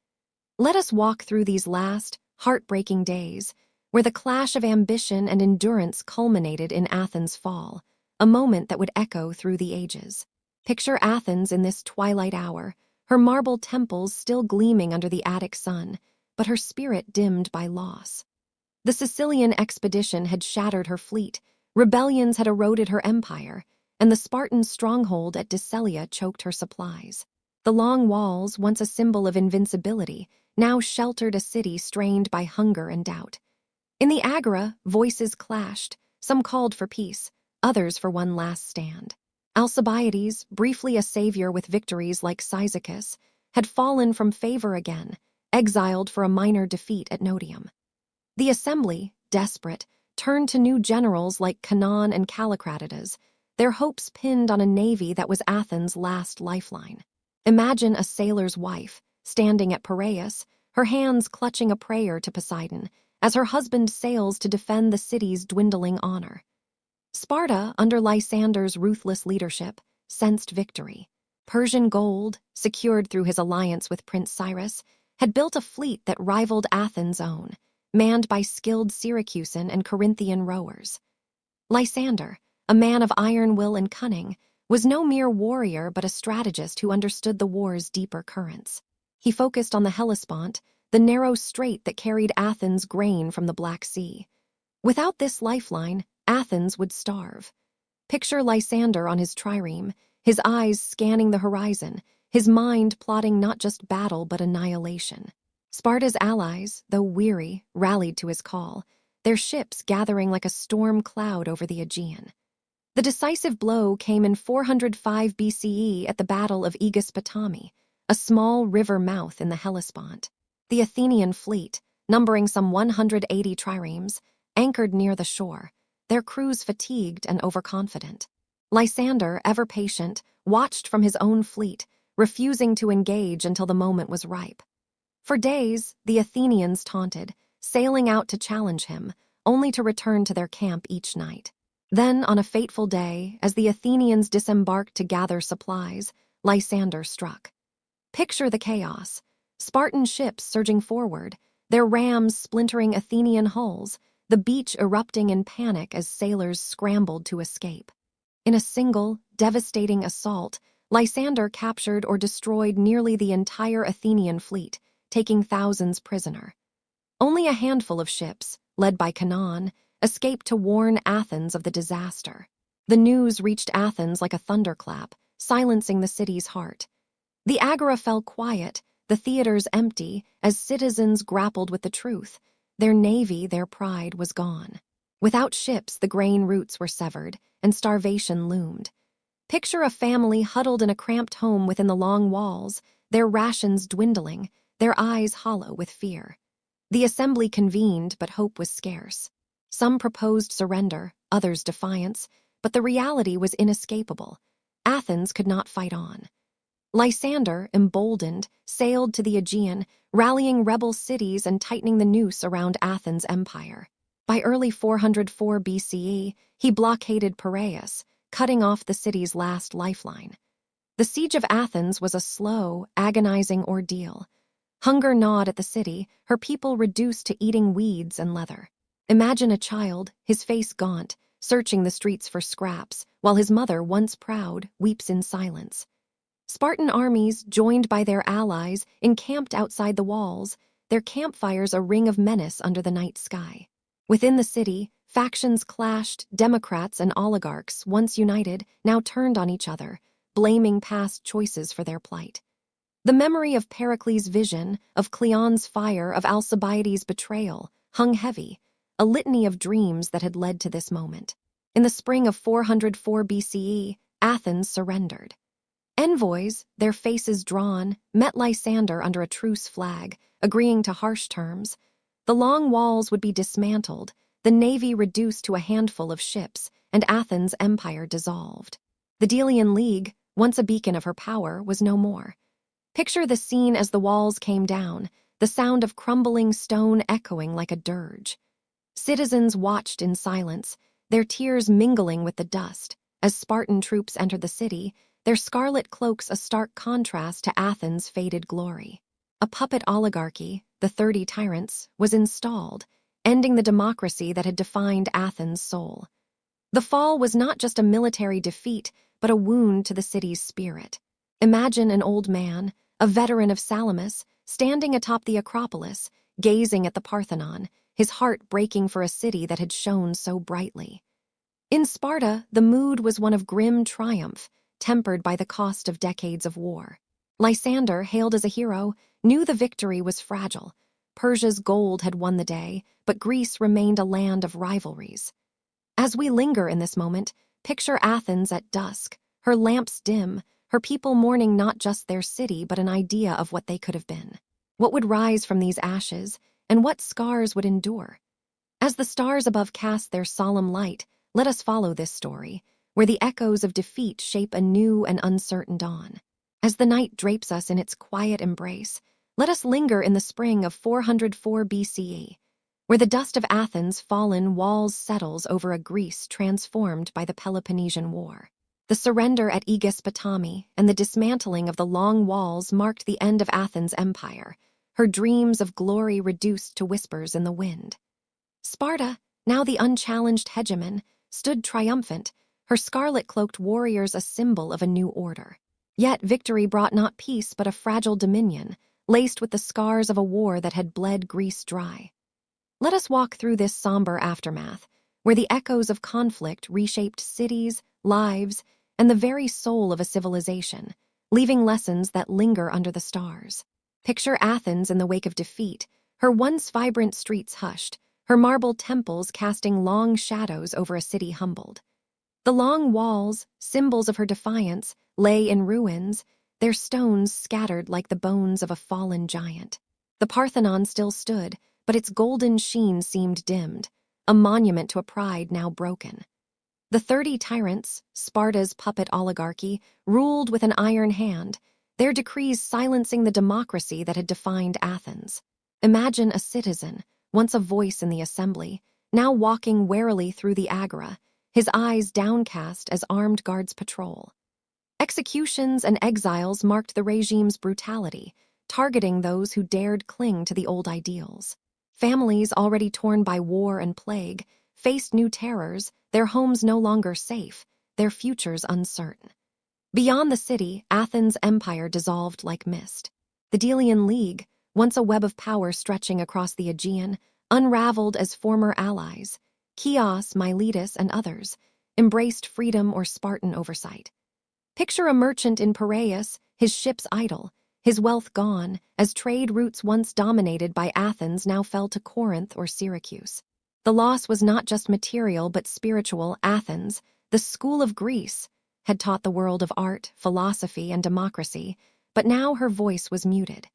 Let us walk through these last, heartbreaking days, where the clash of ambition and endurance culminated in Athens' fall, a moment that would echo through the ages. Picture Athens in this twilight hour, her marble temples still gleaming under the Attic sun, but her spirit dimmed by loss. The Sicilian expedition had shattered her fleet, rebellions had eroded her empire, and the Spartan stronghold at Decelia choked her supplies. The long walls, once a symbol of invincibility, now sheltered a city strained by hunger and doubt. In the Agora, voices clashed, some called for peace, others for one last stand. Alcibiades, briefly a savior with victories like Cyzicus, had fallen from favor again, exiled for a minor defeat at Notium. The assembly, desperate, turned to new generals like Canaan and Callicratidas, their hopes pinned on a navy that was Athens' last lifeline. Imagine a sailor's wife, standing at Piraeus, her hands clutching a prayer to Poseidon, as her husband sails to defend the city's dwindling honor. Sparta, under Lysander's ruthless leadership, sensed victory. Persian gold, secured through his alliance with Prince Cyrus, had built a fleet that rivaled Athens' own, manned by skilled Syracusan and Corinthian rowers. Lysander, a man of iron will and cunning, was no mere warrior but a strategist who understood the war's deeper currents. He focused on the Hellespont, the narrow strait that carried Athens' grain from the Black Sea. Without this lifeline, Athens would starve. Picture Lysander on his trireme, his eyes scanning the horizon, his mind plotting not just battle but annihilation. Sparta's allies, though weary, rallied to his call, their ships gathering like a storm cloud over the Aegean. The decisive blow came in 405 BCE at the Battle of Aegispotami, a small river mouth in the Hellespont. The Athenian fleet, numbering some 180 triremes, anchored near the shore, their crews fatigued and overconfident. Lysander, ever patient, watched from his own fleet, refusing to engage until the moment was ripe. For days, the Athenians taunted, sailing out to challenge him, only to return to their camp each night. Then, on a fateful day, as the Athenians disembarked to gather supplies, Lysander struck. Picture the chaos. Spartan ships surging forward, their rams splintering Athenian hulls, the beach erupting in panic as sailors scrambled to escape. In a single, devastating assault, Lysander captured or destroyed nearly the entire Athenian fleet, taking thousands prisoner. Only a handful of ships, led by Canaan, escaped to warn Athens of the disaster. The news reached Athens like a thunderclap, silencing the city's heart. The agora fell quiet, the theaters empty, as citizens grappled with the truth. Their navy, their pride, was gone. Without ships, the grain routes were severed, and starvation loomed. Picture a family huddled in a cramped home within the long walls, their rations dwindling, their eyes hollow with fear. The assembly convened, but hope was scarce. Some proposed surrender, others defiance, but the reality was inescapable. Athens could not fight on. Lysander, emboldened, sailed to the Aegean, rallying rebel cities and tightening the noose around Athens' empire. By early 404 BCE, he blockaded Piraeus, cutting off the city's last lifeline. The siege of Athens was a slow, agonizing ordeal. Hunger gnawed at the city, her people reduced to eating weeds and leather. Imagine a child, his face gaunt, searching the streets for scraps, while his mother, once proud, weeps in silence. Spartan armies, joined by their allies, encamped outside the walls, their campfires a ring of menace under the night sky. Within the city, factions clashed, democrats and oligarchs, once united, now turned on each other, blaming past choices for their plight. The memory of Pericles' vision, of Cleon's fire, of Alcibiades' betrayal, hung heavy, a litany of dreams that had led to this moment. In the spring of 404 BCE, Athens surrendered. Envoys, their faces drawn, met Lysander under a truce flag, agreeing to harsh terms. The long walls would be dismantled, the navy reduced to a handful of ships, and Athens' empire dissolved. The Delian League, once a beacon of her power, was no more. Picture the scene as the walls came down, the sound of crumbling stone echoing like a dirge. Citizens watched in silence, their tears mingling with the dust, as Spartan troops entered the city, their scarlet cloaks a stark contrast to Athens' faded glory. A puppet oligarchy, the 30 tyrants, was installed, ending the democracy that had defined Athens' soul. The fall was not just a military defeat, but a wound to the city's spirit. Imagine an old man, a veteran of Salamis, standing atop the Acropolis, gazing at the Parthenon, his heart breaking for a city that had shone so brightly. In Sparta, the mood was one of grim triumph, tempered by the cost of decades of war. Lysander, hailed as a hero, knew the victory was fragile. Persia's gold had won the day, but Greece remained a land of rivalries. As we linger in this moment, picture Athens at dusk, her lamps dim, her people mourning not just their city but an idea of what they could have been. What would rise from these ashes, and what scars would endure? As the stars above cast their solemn light, let us follow this story, where the echoes of defeat shape a new and uncertain dawn. As the night drapes us in its quiet embrace, let us linger in the spring of 404 BCE, where the dust of Athens' fallen walls settles over a Greece transformed by the Peloponnesian War. The surrender at Aegispotami and the dismantling of the long walls marked the end of Athens' empire, her dreams of glory reduced to whispers in the wind. Sparta, now the unchallenged hegemon, stood triumphant, her scarlet-cloaked warriors a symbol of a new order. Yet victory brought not peace but a fragile dominion, laced with the scars of a war that had bled Greece dry. Let us walk through this somber aftermath, where the echoes of conflict reshaped cities, lives, and the very soul of a civilization, leaving lessons that linger under the stars. Picture Athens in the wake of defeat, her once vibrant streets hushed, her marble temples casting long shadows over a city humbled. The long walls, symbols of her defiance, lay in ruins, their stones scattered like the bones of a fallen giant. The Parthenon still stood, but its golden sheen seemed dimmed, a monument to a pride now broken. The 30 tyrants, Sparta's puppet oligarchy, ruled with an iron hand, their decrees silencing the democracy that had defined Athens. Imagine a citizen, once a voice in the assembly, now walking warily through the agora, his eyes downcast as armed guards patrol. Executions and exiles marked the regime's brutality, targeting those who dared cling to the old ideals. Families already torn by war and plague faced new terrors, their homes no longer safe, their futures uncertain. Beyond the city, Athens' empire dissolved like mist. The Delian League, once a web of power stretching across the Aegean, unraveled as former allies. Chios, Miletus, and others embraced freedom or Spartan oversight. Picture a merchant in Piraeus, his ships idle, his wealth gone, as trade routes once dominated by Athens now fell to Corinth or Syracuse. The loss was not just material but spiritual. Athens, the school of Greece, had taught the world of art, philosophy, and democracy, but now her voice was muted.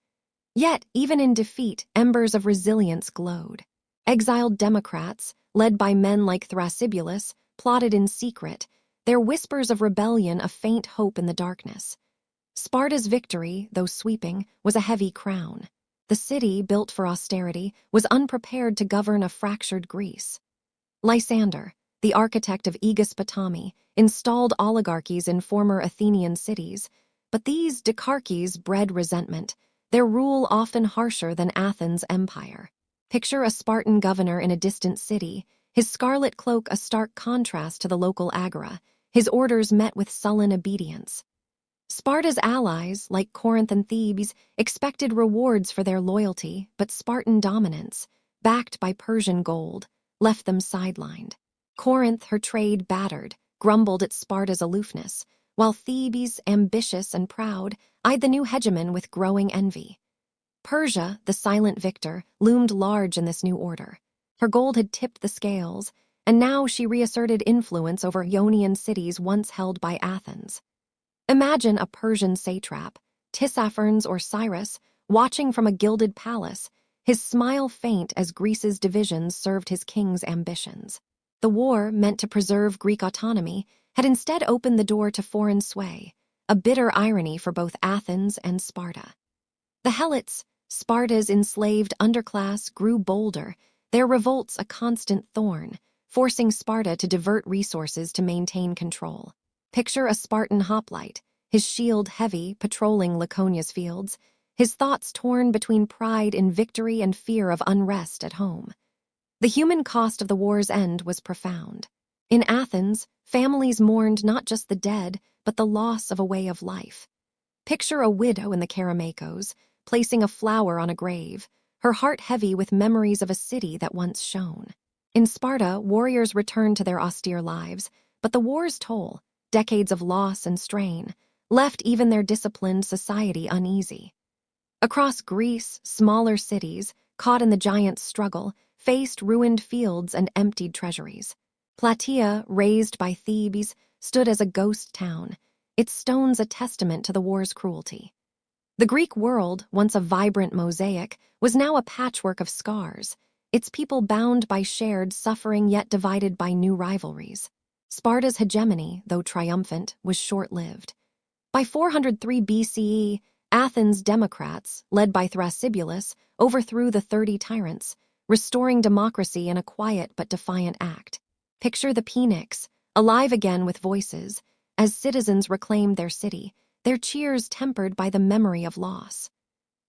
Yet, even in defeat, embers of resilience glowed. Exiled democrats, led by men like Thrasybulus, plotted in secret, their whispers of rebellion a faint hope in the darkness. Sparta's victory, though sweeping, was a heavy crown. The city, built for austerity, was unprepared to govern a fractured Greece. Lysander, the architect of Aegispotami, installed oligarchies in former Athenian cities, but these dicarchies bred resentment, their rule often harsher than Athens' empire. Picture a Spartan governor in a distant city, his scarlet cloak a stark contrast to the local agora, his orders met with sullen obedience. Sparta's allies, like Corinth and Thebes, expected rewards for their loyalty, but Spartan dominance, backed by Persian gold, left them sidelined. Corinth, her trade battered, grumbled at Sparta's aloofness, while Thebes, ambitious and proud, eyed the new hegemon with growing envy. Persia, the silent victor, loomed large in this new order. Her gold had tipped the scales, and now she reasserted influence over Ionian cities once held by Athens. Imagine a Persian satrap, Tissaphernes or Cyrus, watching from a gilded palace, his smile faint as Greece's divisions served his king's ambitions. The war, meant to preserve Greek autonomy, had instead opened the door to foreign sway, a bitter irony for both Athens and Sparta. The Helots, Sparta's enslaved underclass, grew bolder, their revolts a constant thorn, forcing Sparta to divert resources to maintain control. Picture a Spartan hoplite, his shield heavy, patrolling Laconia's fields, his thoughts torn between pride in victory and fear of unrest at home. The human cost of the war's end was profound. In Athens, families mourned not just the dead, but the loss of a way of life. Picture a widow in the Kerameikos, placing a flower on a grave, her heart heavy with memories of a city that once shone. In Sparta, warriors returned to their austere lives, but the war's toll, decades of loss and strain, left even their disciplined society uneasy. Across Greece, smaller cities, caught in the giant's struggle, faced ruined fields and emptied treasuries. Plataea, razed by Thebes, stood as a ghost town, its stones a testament to the war's cruelty. The Greek world, once a vibrant mosaic, was now a patchwork of scars, its people bound by shared suffering yet divided by new rivalries. Sparta's hegemony, though triumphant, was short-lived. By 403 BCE, Athens' democrats, led by Thrasybulus, overthrew the 30 tyrants, restoring democracy in a quiet but defiant act. Picture the Phoenix, alive again with voices, as citizens reclaimed their city, their cheers tempered by the memory of loss.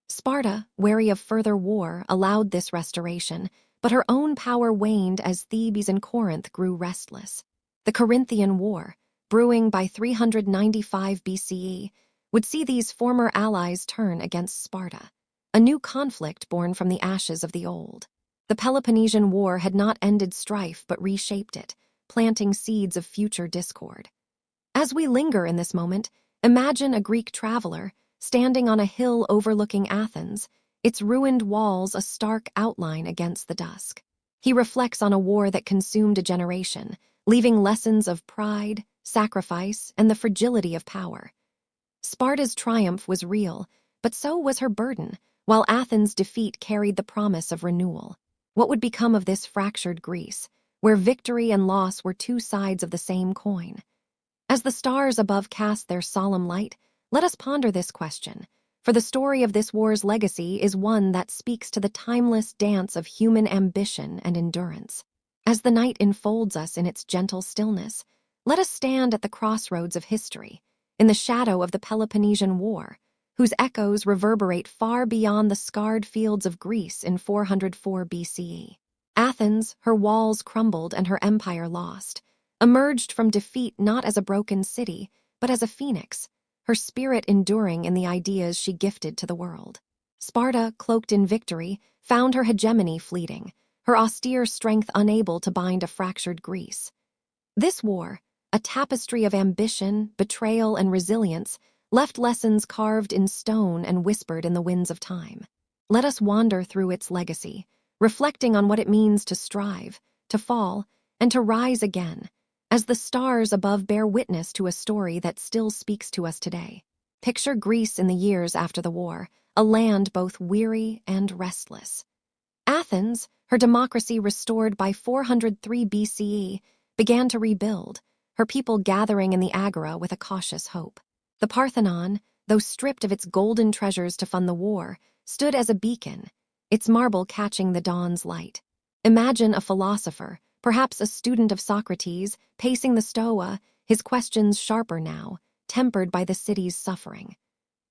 Sparta, wary of further war, allowed this restoration, but her own power waned as Thebes and Corinth grew restless. The Corinthian War, brewing by 395 BCE, would see these former allies turn against Sparta, a new conflict born from the ashes of the old. The Peloponnesian War had not ended strife but reshaped it, planting seeds of future discord. As we linger in this moment, imagine a Greek traveler standing on a hill overlooking Athens, its ruined walls a stark outline against the dusk. He reflects on a war that consumed a generation, leaving lessons of pride, sacrifice, and the fragility of power. Sparta's triumph was real, but so was her burden, while Athens' defeat carried the promise of renewal. What would become of this fractured Greece, where victory and loss were two sides of the same coin? As the stars above cast their solemn light, let us ponder this question, for the story of this war's legacy is one that speaks to the timeless dance of human ambition and endurance. As the night enfolds us in its gentle stillness, let us stand at the crossroads of history, in the shadow of the Peloponnesian War, whose echoes reverberate far beyond the scarred fields of Greece in 404 BCE. Athens, her walls crumbled and her empire lost, emerged from defeat not as a broken city, but as a phoenix, her spirit enduring in the ideas she gifted to the world. Sparta, cloaked in victory, found her hegemony fleeting, her austere strength unable to bind a fractured Greece. This war, a tapestry of ambition, betrayal, and resilience, left lessons carved in stone and whispered in the winds of time. Let us wander through its legacy, reflecting on what it means to strive, to fall, and to rise again, as the stars above bear witness to a story that still speaks to us today. Picture Greece in the years after the war, a land both weary and restless. Athens, her democracy restored by 403 BCE, began to rebuild, her people gathering in the Agora with a cautious hope. The Parthenon, though stripped of its golden treasures to fund the war, stood as a beacon, its marble catching the dawn's light. Imagine a philosopher, perhaps a student of Socrates, pacing the Stoa, his questions sharper now, tempered by the city's suffering.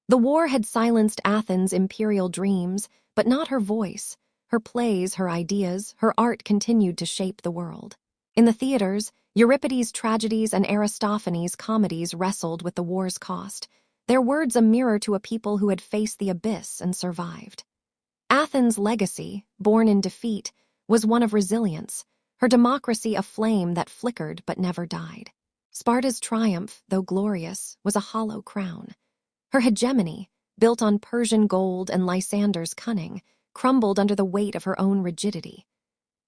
The war had silenced Athens' imperial dreams, but not her voice. Her plays, her ideas, her art continued to shape the world. In the theaters, Euripides' tragedies and Aristophanes' comedies wrestled with the war's cost, their words a mirror to a people who had faced the abyss and survived. Athens' legacy, born in defeat, was one of resilience, her democracy a flame that flickered but never died. Sparta's triumph, though glorious, was a hollow crown. Her hegemony, built on Persian gold and Lysander's cunning, crumbled under the weight of her own rigidity.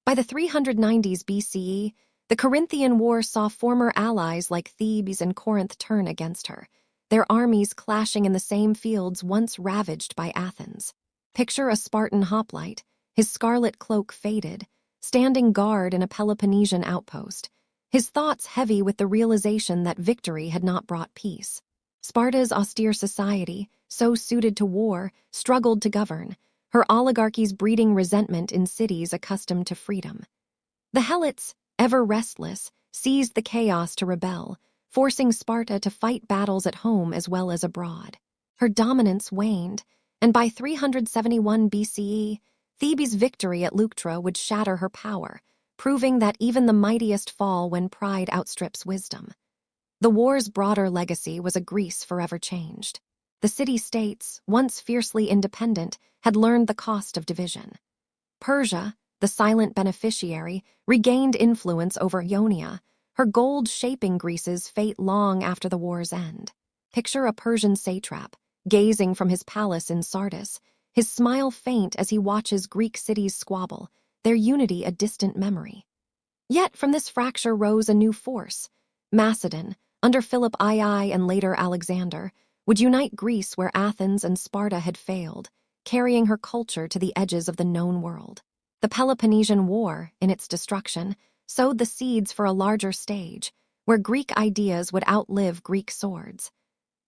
By the 390s BCE, the Corinthian War saw former allies like Thebes and Corinth turn against her, their armies clashing in the same fields once ravaged by Athens. Picture a Spartan hoplite, his scarlet cloak faded, standing guard in a Peloponnesian outpost, his thoughts heavy with the realization that victory had not brought peace. Sparta's austere society, so suited to war, struggled to govern, her oligarchies breeding resentment in cities accustomed to freedom. The Helots, ever restless, seized the chaos to rebel, forcing Sparta to fight battles at home as well as abroad. Her dominance waned, and by 371 BCE, Thebes' victory at Leuctra would shatter her power, proving that even the mightiest fall when pride outstrips wisdom. The war's broader legacy was a Greece forever changed. The city-states, once fiercely independent, had learned the cost of division. Persia, the silent beneficiary, regained influence over Ionia, her gold shaping Greece's fate long after the war's end. Picture a Persian satrap, gazing from his palace in Sardis, his smile faint as he watches Greek cities squabble, their unity a distant memory. Yet from this fracture rose a new force. Macedon, under Philip II and later Alexander, would unite Greece where Athens and Sparta had failed, carrying her culture to the edges of the known world. The Peloponnesian War, in its destruction, sowed the seeds for a larger stage, where Greek ideas would outlive Greek swords.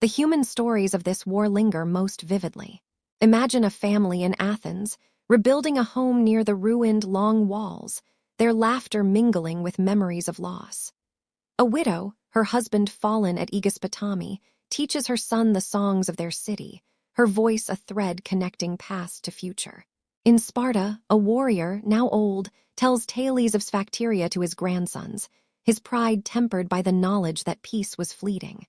The human stories of this war linger most vividly. Imagine a family in Athens, rebuilding a home near the ruined long walls, their laughter mingling with memories of loss. A widow, her husband fallen at Aegispotami, teaches her son the songs of their city, her voice a thread connecting past to future. In Sparta, a warrior, now old, tells tales of Sphacteria to his grandsons, his pride tempered by the knowledge that peace was fleeting.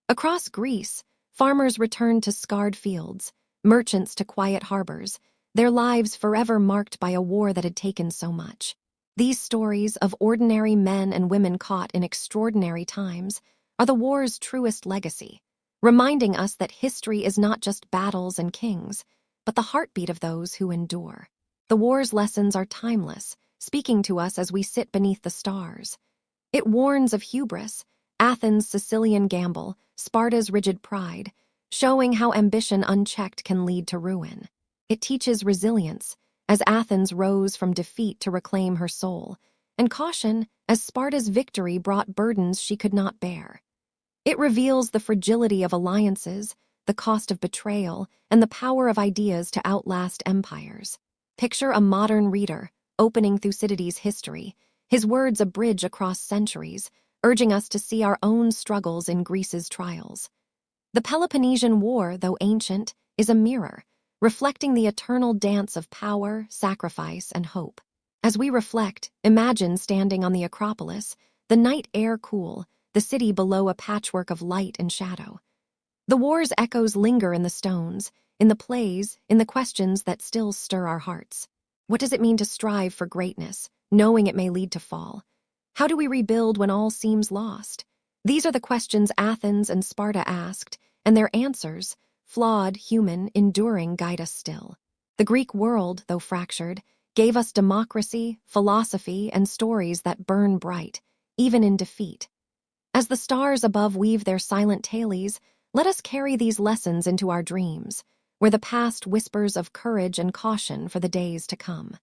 Across Greece, farmers returned to scarred fields, merchants to quiet harbors, their lives forever marked by a war that had taken so much. These stories of ordinary men and women caught in extraordinary times are the war's truest legacy, reminding us that history is not just battles and kings, but the heartbeat of those who endure. The war's lessons are timeless, speaking to us as we sit beneath the stars. It warns of hubris, Athens' Sicilian gamble, Sparta's rigid pride, showing how ambition unchecked can lead to ruin. It teaches resilience, as Athens rose from defeat to reclaim her soul, and caution, as Sparta's victory brought burdens she could not bear. It reveals the fragility of alliances, the cost of betrayal, and the power of ideas to outlast empires. Picture a modern reader, opening Thucydides' history, his words a bridge across centuries, urging us to see our own struggles in Greece's trials. The Peloponnesian War, though ancient, is a mirror, reflecting the eternal dance of power, sacrifice, and hope. As we reflect, imagine standing on the Acropolis, the night air cool, the city below a patchwork of light and shadow. The war's echoes linger in the stones, in the plays, in the questions that still stir our hearts. What does it mean to strive for greatness, knowing it may lead to fall? How do we rebuild when all seems lost? These are the questions Athens and Sparta asked, and their answers, flawed, human, enduring, guide us still. The Greek world, though fractured, gave us democracy, philosophy, and stories that burn bright, even in defeat. As the stars above weave their silent tales, let us carry these lessons into our dreams, where the past whispers of courage and caution for the days to come.